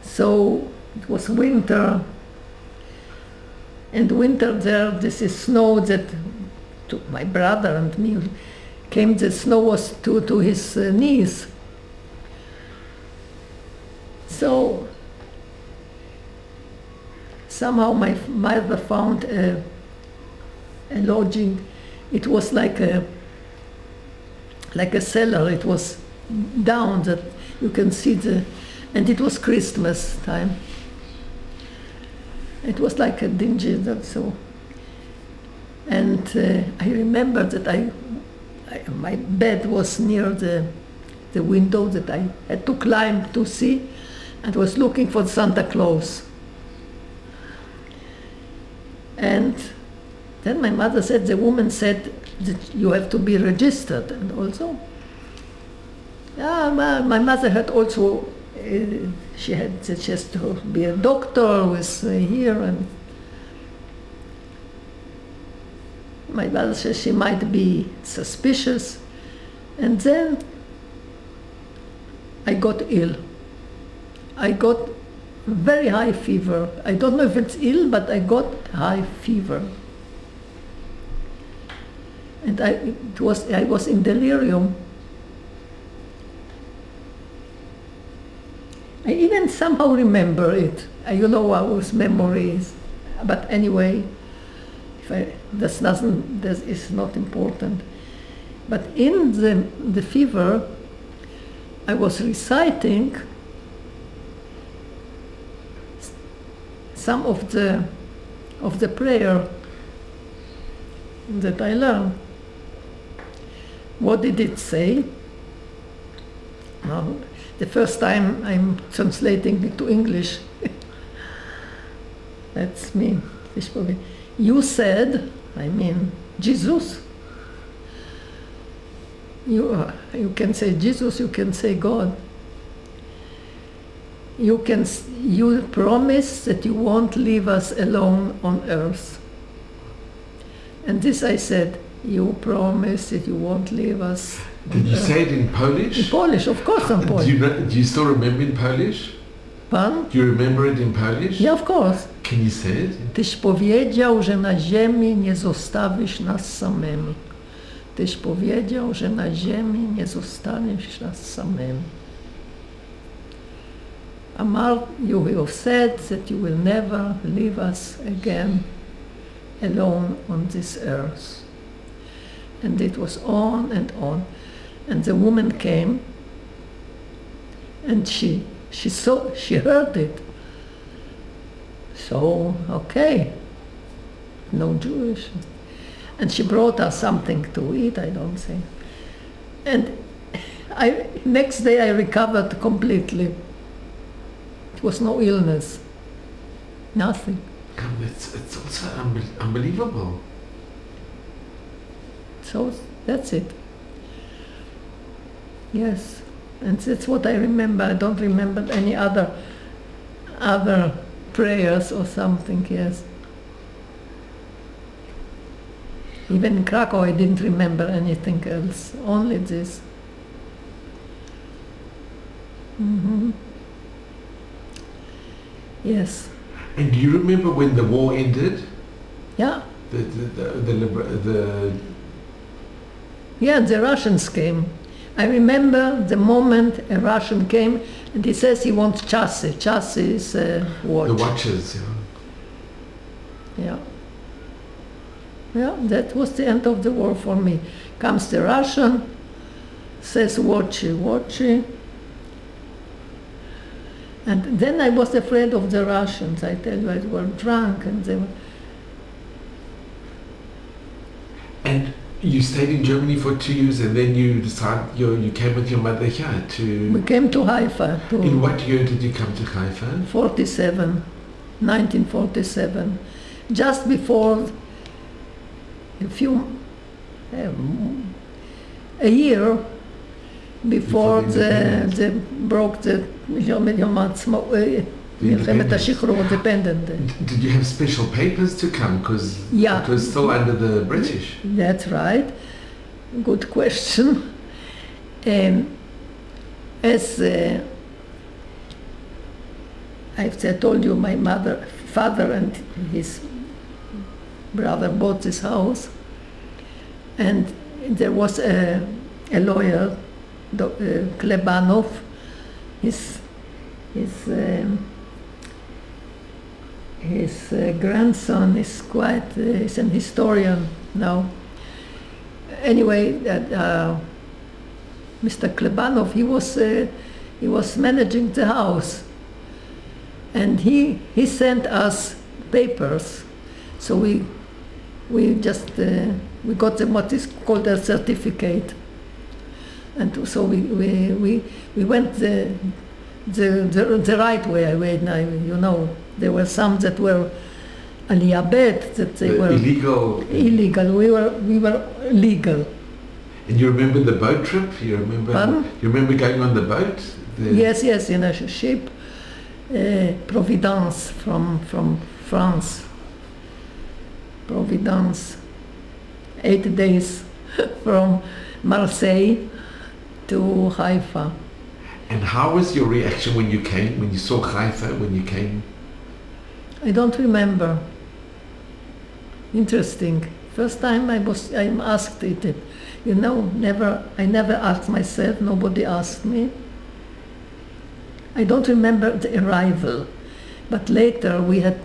Speaker 2: So it was winter, and winter there, this is snow that to my brother and me came, the snow was to his knees. So somehow my mother found a lodging. It was like a cellar. It was down that you can see and it was Christmas time. It was like a dingy, so. And I remember that my bed was near the window that I had to climb to see, and was looking for Santa Claus. And then my mother said, the woman said that you have to be registered, and also, my mother had also, she has to be a doctor, was here, and my mother said she might be suspicious, and then I got ill. I got very high fever. I don't know if it's ill, but I got high fever. And I was in delirium. I even somehow remember it. You know how memory is. But anyway, that is not important. But in the fever, I was reciting some of the prayer that I learned. What did it say? Now, the first time I'm translating it to English. That's me. You said, I mean, Jesus. You can say Jesus, you can say God. You promise that you won't leave us alone on earth. And this I said, you promise that you won't leave us.
Speaker 1: Did you say it in Polish?
Speaker 2: In Polish, of course in Polish.
Speaker 1: Do you still remember in Polish?
Speaker 2: Pan?
Speaker 1: Do you remember it in Polish?
Speaker 2: Yeah, of course.
Speaker 1: Can you say it?
Speaker 2: Tyś powiedział, że na ziemi nie zostawisz nas samymi. Tyś powiedział, że na ziemi nie zostaniesz nas samymi. You have said that you will never leave us again alone on this earth. And it was on and on. And the woman came and she heard it. So, okay, no Jewish. And she brought us something to eat, I don't think. And next day I recovered completely. It was no illness, nothing.
Speaker 1: It's also unbelievable.
Speaker 2: So that's it. Yes, and that's what I remember. I don't remember any other prayers or something, yes. Even in Cracow I didn't remember anything else, only this. Mm-hmm. Yes.
Speaker 1: And do you remember when the war ended?
Speaker 2: Yeah.
Speaker 1: Yeah,
Speaker 2: the Russians came. I remember the moment a Russian came and he says he wants chassis. Chassis is a watch.
Speaker 1: The watches,
Speaker 2: yeah. Yeah, that was the end of the war for me. Comes the Russian, says watchy. And then I was afraid of the Russians. I tell you, I were drunk and they were...
Speaker 1: And you stayed in Germany for 2 years and then you decided you came with your mother here to...
Speaker 2: We came to Haifa.
Speaker 1: In what year did you come to Haifa?
Speaker 2: 1947. Just before a year before the broke the independent.
Speaker 1: Did you have special papers to come? Because it was still under the British.
Speaker 2: That's right. Good question. As I've told you, my father and his brother bought this house, and there was a lawyer, Klebanov. His grandson is is an historian now. Anyway, Mr. Klebanov, he was managing the house, and he sent us papers, so we just we got what is called a certificate, and so we went the right way. There were some that were aliyabet, that they were
Speaker 1: illegal.
Speaker 2: We were legal.
Speaker 1: And you remember the boat trip? You remember?
Speaker 2: Pardon?
Speaker 1: You remember going on the boat?
Speaker 2: Yes, in a ship, Providence from France. Providence, 8 days from Marseille to Haifa.
Speaker 1: And how was your reaction when you came, when you saw Haifa, when you came?
Speaker 2: I don't remember. Interesting. First time I'm asked it. I never asked myself, nobody asked me. I don't remember the arrival, but later we had,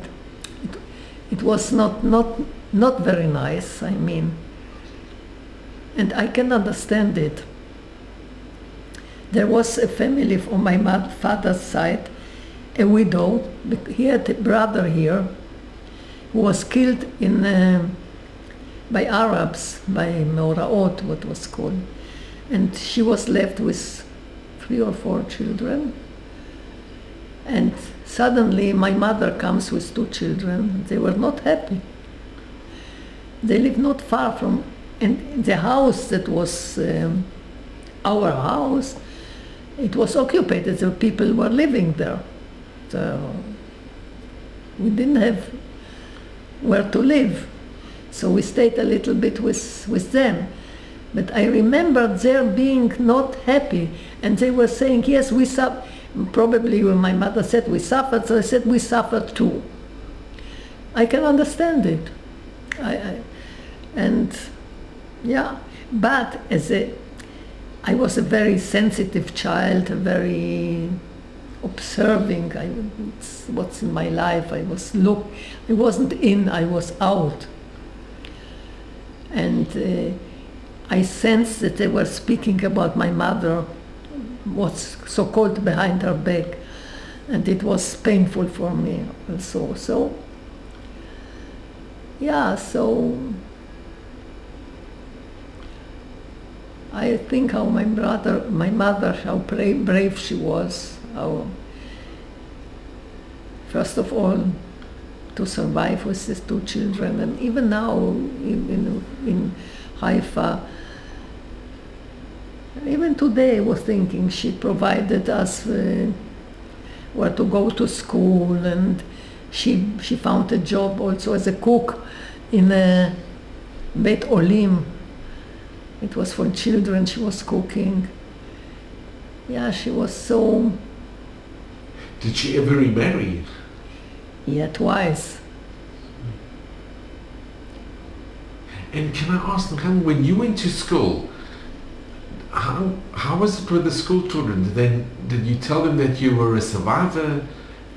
Speaker 2: it was not very nice, I mean. And I can understand it. There was a family from my father's side, a widow. He had a brother here who was killed by Arabs, by Moraot, what was called. And she was left with 3 or 4 children. And suddenly my mother comes with 2 children. They were not happy. They lived not far from, and the house that was our house, it was occupied. The people were living there. So we didn't have where to live. So we stayed a little bit with them. But I remember their being not happy. And they were saying, yes, we suffered. Probably when my mother said we suffered, so I said we suffered too. I can understand it. But I was a very sensitive child, very observing. What's in my life. I wasn't in, I was out. And I sensed that they were speaking about my mother, what's so-called behind her back. And it was painful for me also. So I think how my mother, how brave she was, how, first of all, to survive with these 2 children, and even now in Haifa, even today I was thinking she provided us where to go to school, and she found a job also as a cook in a Beit Olim. It was for children, she was cooking. Yeah, she was so...
Speaker 1: Did she ever remarry?
Speaker 2: Yeah, twice.
Speaker 1: And can I ask, Nechama, when you went to school, how was it with the school children? Did you tell them that you were a survivor?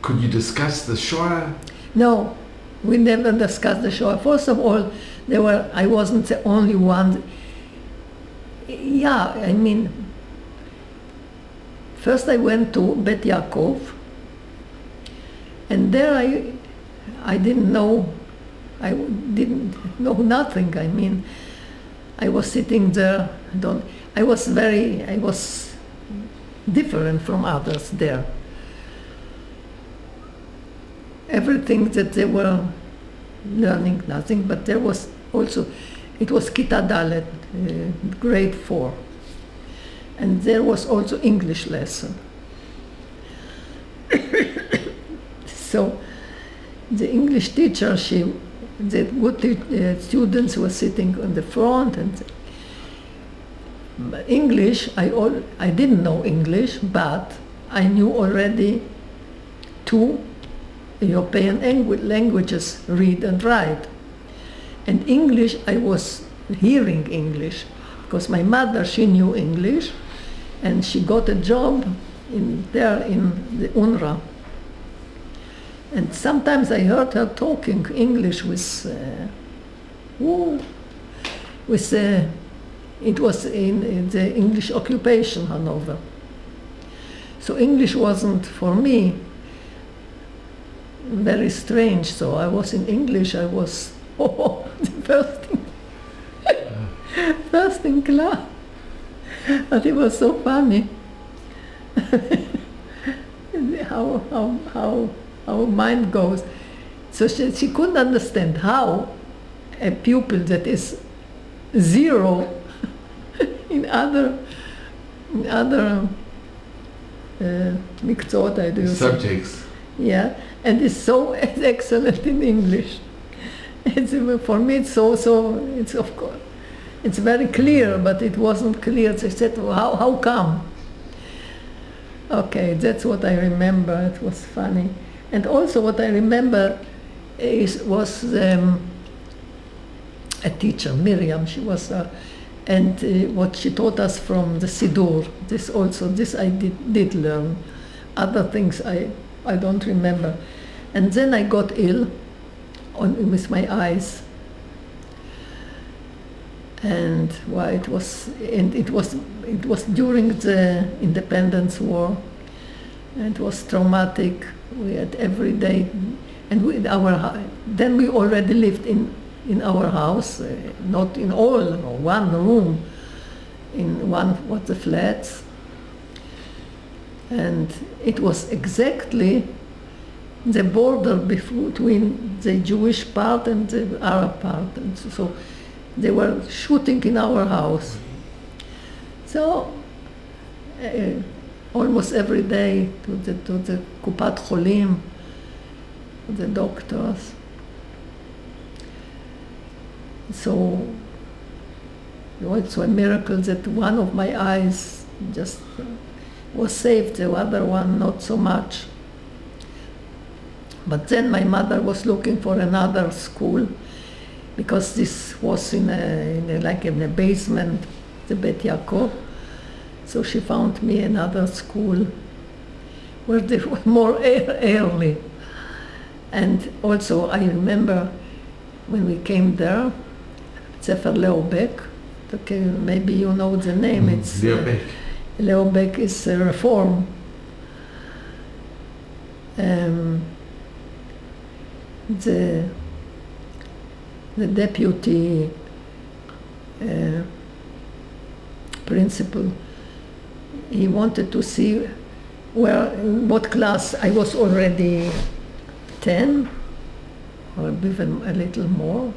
Speaker 1: Could you discuss the Shoah?
Speaker 2: No, we never discussed the Shoah. First of all, I wasn't the only one. Yeah, I mean, first I went to Bet Yaakov, and there I didn't know nothing. I mean, I was sitting there, I was different from others there. Everything that they were learning, nothing, but there was also, it was Kita Dalet, grade 4. And there was also English lesson. So the English teacher, the good students were sitting on the front, and English, I didn't know English, but I knew already 2 European languages, read and write. And English, I was hearing English, because my mother, she knew English, and she got a job there in the UNRWA. And sometimes I heard her talking English it was in the English occupation, Hanover. So English wasn't, for me, very strange. So I was in English, I was, the first in class. But it was so funny. how mind goes. So she couldn't understand how a pupil that is 0 in other
Speaker 1: subjects.
Speaker 2: Yeah, and is so excellent in English. For me, it's it's of course, it's very clear, but it wasn't clear. They said, well, how come? Okay, that's what I remember. It was funny. And also what I remember was a teacher, Miriam. She was, and what she taught us from the Siddur. This I did learn. Other things I don't remember. And then I got ill with my eyes. And it was during the Independence War, and it was traumatic. We had every day, and then we already lived in our house, not in all, one room, in one of the flats, and it was exactly the border between the Jewish part and the Arab part, and so they were shooting in our house. So almost every day to the Kupat Cholim, the doctors. So it was also a miracle that one of my eyes just was saved, the other one not so much. But then my mother was looking for another school, because this was in a basement, the Bet Yaakov. So she found me another school where they were more early. And also I remember when we came there, Sefer Leobek, okay, maybe you know the name. It's
Speaker 1: Leobek.
Speaker 2: Leobek is a reform. The deputy principal, he wanted to see what class. I was already 10, or even a little more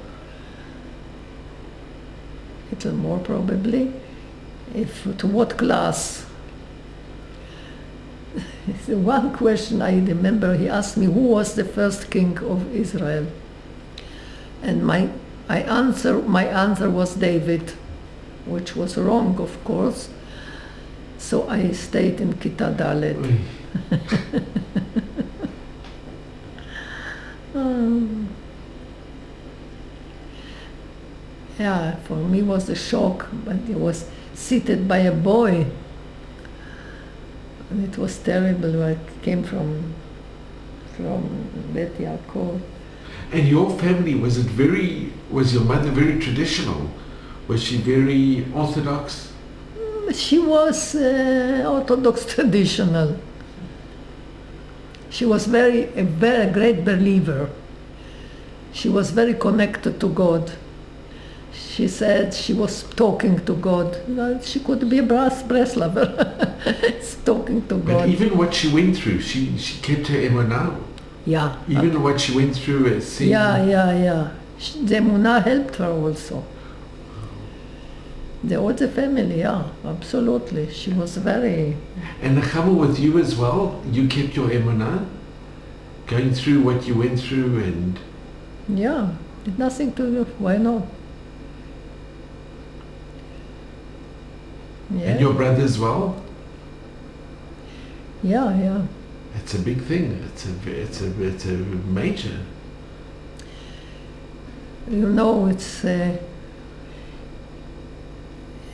Speaker 2: probably. To what class? The one question I remember, he asked me who was the first king of Israel, and my answer was David, which was wrong, of course. So I stayed in Kita Dalet. Yeah, for me it was a shock, but it was seated by a boy. And it was terrible. I came from Bet Yaakov.
Speaker 1: And your family, was your mother very traditional? Was she very Orthodox?
Speaker 2: She was Orthodox traditional. She was a very great believer. She was very connected to God. She said she was talking to God. She could be a Breslaver, talking to God.
Speaker 1: But even what she went through, she kept her emunah.
Speaker 2: Yeah.
Speaker 1: Even what she went through as seeing.
Speaker 2: Yeah. The emunah helped her also. The whole family, yeah, absolutely. She was very...
Speaker 1: And Nechama, with you as well, you kept your emunah? Going through what you went through and...
Speaker 2: Yeah, did nothing to do. Why not? Yeah.
Speaker 1: And your brother as well?
Speaker 2: Yeah.
Speaker 1: It's a big thing. It's a major.
Speaker 2: You know, it's...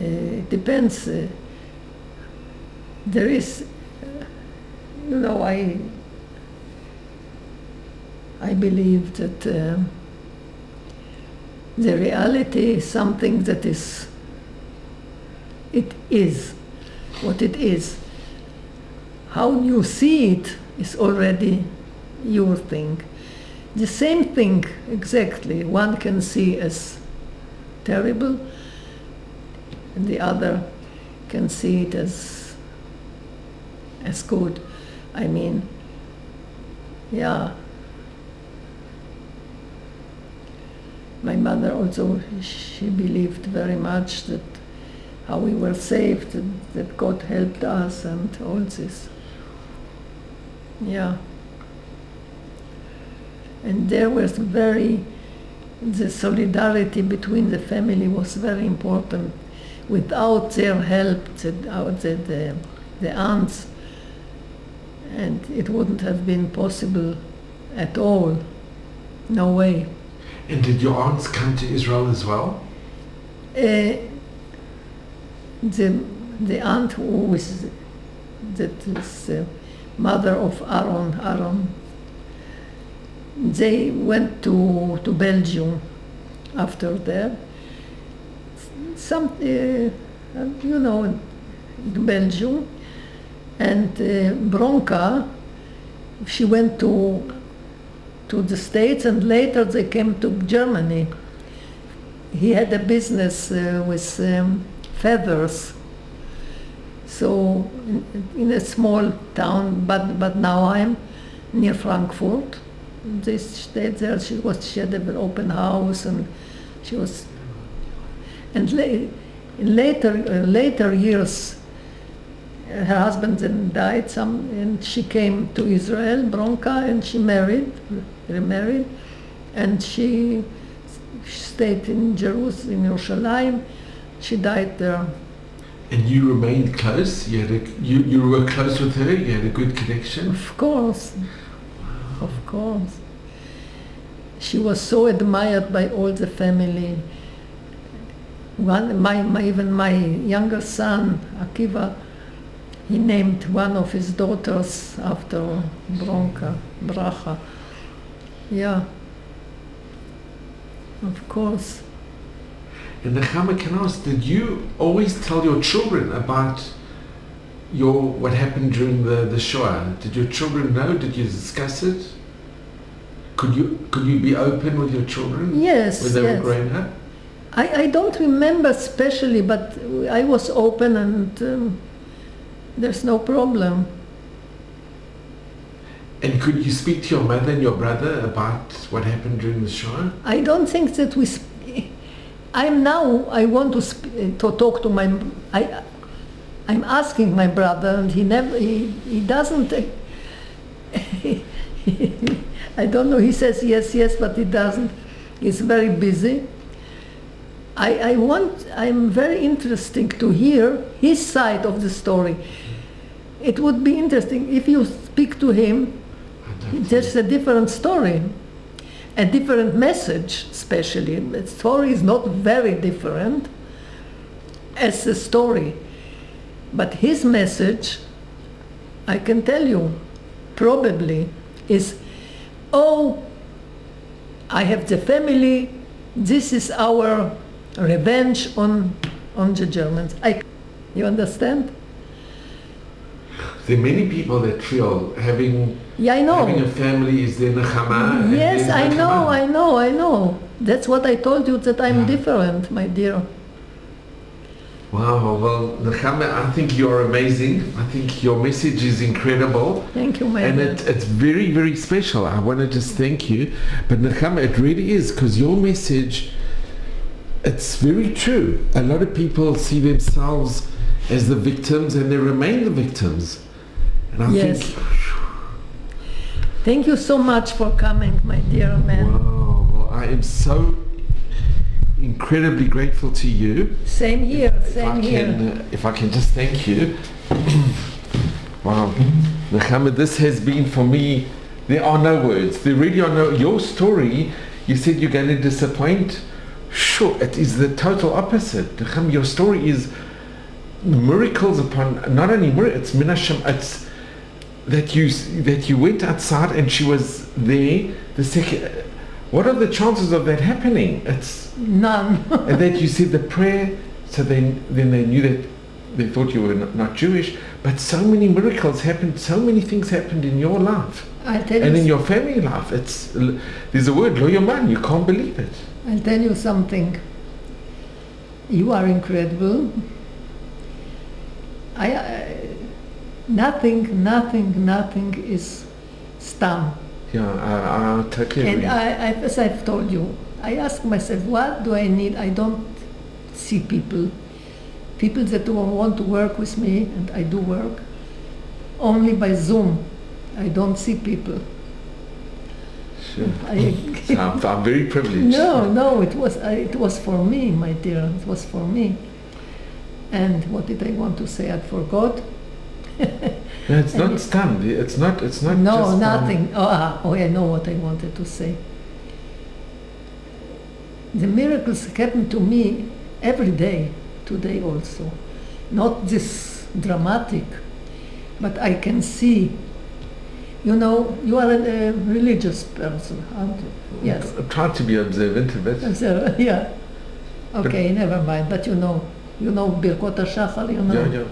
Speaker 2: it depends. There is, I believe that the reality is something that it is what it is. How you see it is already your thing. The same thing exactly one can see as terrible, and the other can see it as good. I mean, yeah. My mother also, she believed very much that how we were saved, that God helped us and all this. Yeah. And there was the solidarity between the family was very important. Without their help, the aunts, and it wouldn't have been possible at all. No way.
Speaker 1: And did your aunts come to Israel as well?
Speaker 2: The aunt who is the mother of Aaron, they went to Belgium after that. some, in Belgium. And Bronca, she went to the States, and later they came to Germany. He had a business with feathers. So in a small town, but now I'm near Frankfurt. They stayed there. She had an open house, and she was. And in later years, her husband then died. And she came to Israel, Bronca, and she remarried, and she stayed in Jerusalem, in Yerushalayim. She died there.
Speaker 1: And you remained close? You were close with her? You had a good connection?
Speaker 2: Of course. Wow. Of course. She was so admired by all the family. Even my younger son, Akiva, he named one of his daughters after Bronca, Bracha. Yeah. Of course.
Speaker 1: And Nechama, can I ask, did you always tell your children about what happened during the Shoah? Did your children know? Did you discuss it? Could you be open with your children?
Speaker 2: Yes.
Speaker 1: When they were growing up?
Speaker 2: I don't remember especially, but I was open, and there's no problem.
Speaker 1: And could you speak to your mother and your brother about what happened during the Shoah?
Speaker 2: I don't think that I want to talk to I'm asking my brother, and he doesn't, I don't know, he says yes, but he doesn't. He's very busy. I'm very interested to hear his side of the story. It would be interesting if you speak to him. There's a different story, a different message, especially. The story is not very different as a story, but his message, I can tell you, probably is, oh, I have the family, this is our revenge on the Germans. You understand?
Speaker 1: There are many people that feel having a family is their Nechama.
Speaker 2: Yes, I know. That's what I told you, that I'm different, my dear.
Speaker 1: Wow, well, Nechama, I think you're amazing. I think your message is incredible.
Speaker 2: Thank you, my dear.
Speaker 1: And it's very, very special. I want to just thank you. But Nechama, it really is, because your message, it's very true. A lot of people see themselves as the victims, and they remain the victims. And I think...
Speaker 2: Thank you so much for coming, my dear man.
Speaker 1: Wow, well, I am so incredibly grateful to you.
Speaker 2: Same here,
Speaker 1: If I can just thank you. Wow. Nechama, this has been for me, there are no words. There really are no... Your story, you said you're going to disappoint. Sure, it is the total opposite. Nechama, your story is miracles upon... Not only miracles, it's minasham, it's... That you went outside and she was there the second. What are the chances of that happening? It's
Speaker 2: none.
Speaker 1: And that you said the prayer, so then they knew that they thought you were not Jewish. But so many miracles happened, so many things happened in your life and in your family life. There's a word, lo yaman, you can't believe it.
Speaker 2: I'll tell you something. You are incredible. Nothing is stam.
Speaker 1: Yeah, I totally agree.
Speaker 2: And as I've told you, I ask myself, what do I need? I don't see people that want to work with me, and I do work only by Zoom. I don't see people.
Speaker 1: Sure. I'm very privileged.
Speaker 2: No, it was for me, my dear. It was for me. And what did I want to say? I forgot.
Speaker 1: No, it's not stunned. It's not.
Speaker 2: No,
Speaker 1: just
Speaker 2: nothing. I know what I wanted to say. The miracles happen to me every day, today also. Not this dramatic, but I can see. You know, you are a religious person, aren't you? Yes.
Speaker 1: I try to be observant a bit.
Speaker 2: Yeah. Okay, never mind. But you know Birkot HaShachar, you know.
Speaker 1: Yeah.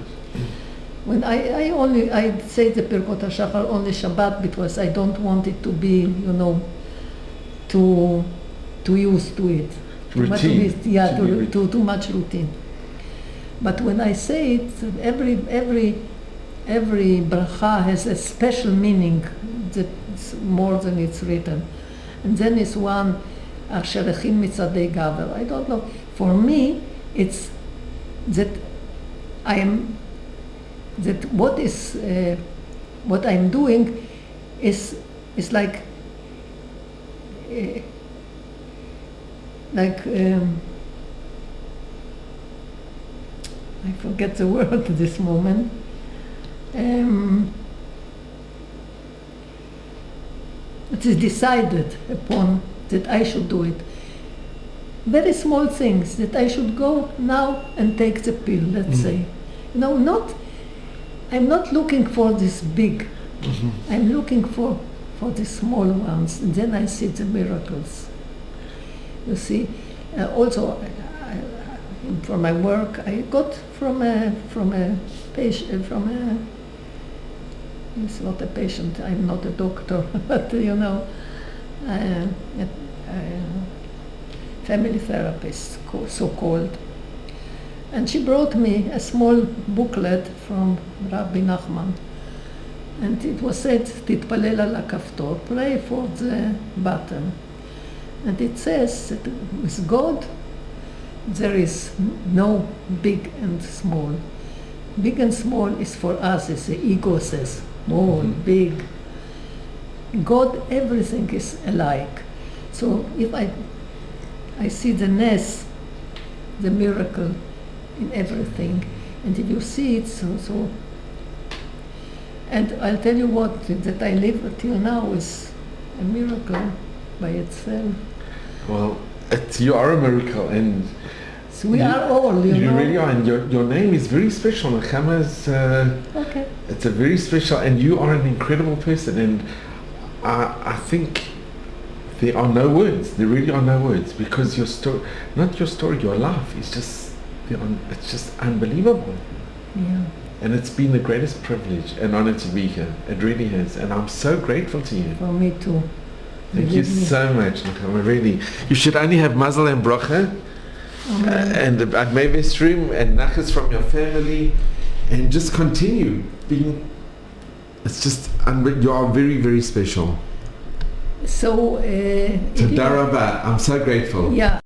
Speaker 2: When I say the Birkot HaShachar only Shabbat because I don't want it to be, you know, too used to it.
Speaker 1: Routine.
Speaker 2: Too much routine. But when I say it, every bracha has a special meaning that's more than it's written. And then is one, Asher Echin Mitzadei Gaver. I don't know. For me, it's that what I'm doing is like I forget the word at this moment. It is decided upon that I should do it. Very small things that I should go now and take the pill, let's say. You know, I'm not looking for this big. I'm looking for the small ones, and then I see the miracles. You see, also for my work, I got from a patient, it's not a patient, I'm not a doctor, but you know, a family therapist, so-called. And she brought me a small booklet from Rabbi Nachman. And it was said, Titpalel al hakaftor, pray for the button. And it says that with God, there is no big and small. Big and small is for us, as the ego says, small, big. God, everything is alike. So if I see the nes, the miracle in everything, and if you see it, so. And I'll tell you what, that I live till now is a miracle by itself.
Speaker 1: Well, you are a miracle, and
Speaker 2: so we are all, you know.
Speaker 1: You really are, and your name is very special. Nechama is
Speaker 2: okay.
Speaker 1: It's a very special, and you are an incredible person, and I think there are no words. There really are no words, because your story, not your story, your life is just, it's just unbelievable.
Speaker 2: Yeah.
Speaker 1: And it's been the greatest privilege and honor to be here. It really has, and I'm so grateful to you.
Speaker 2: For me too.
Speaker 1: Thank you so much, Nechama, really. You should only have mazel and bracha, and Admei Vestrim and nachas from your family, and just continue being, it's just, you are very, very special.
Speaker 2: So,
Speaker 1: Toda rabah. I'm so grateful.
Speaker 2: Yeah.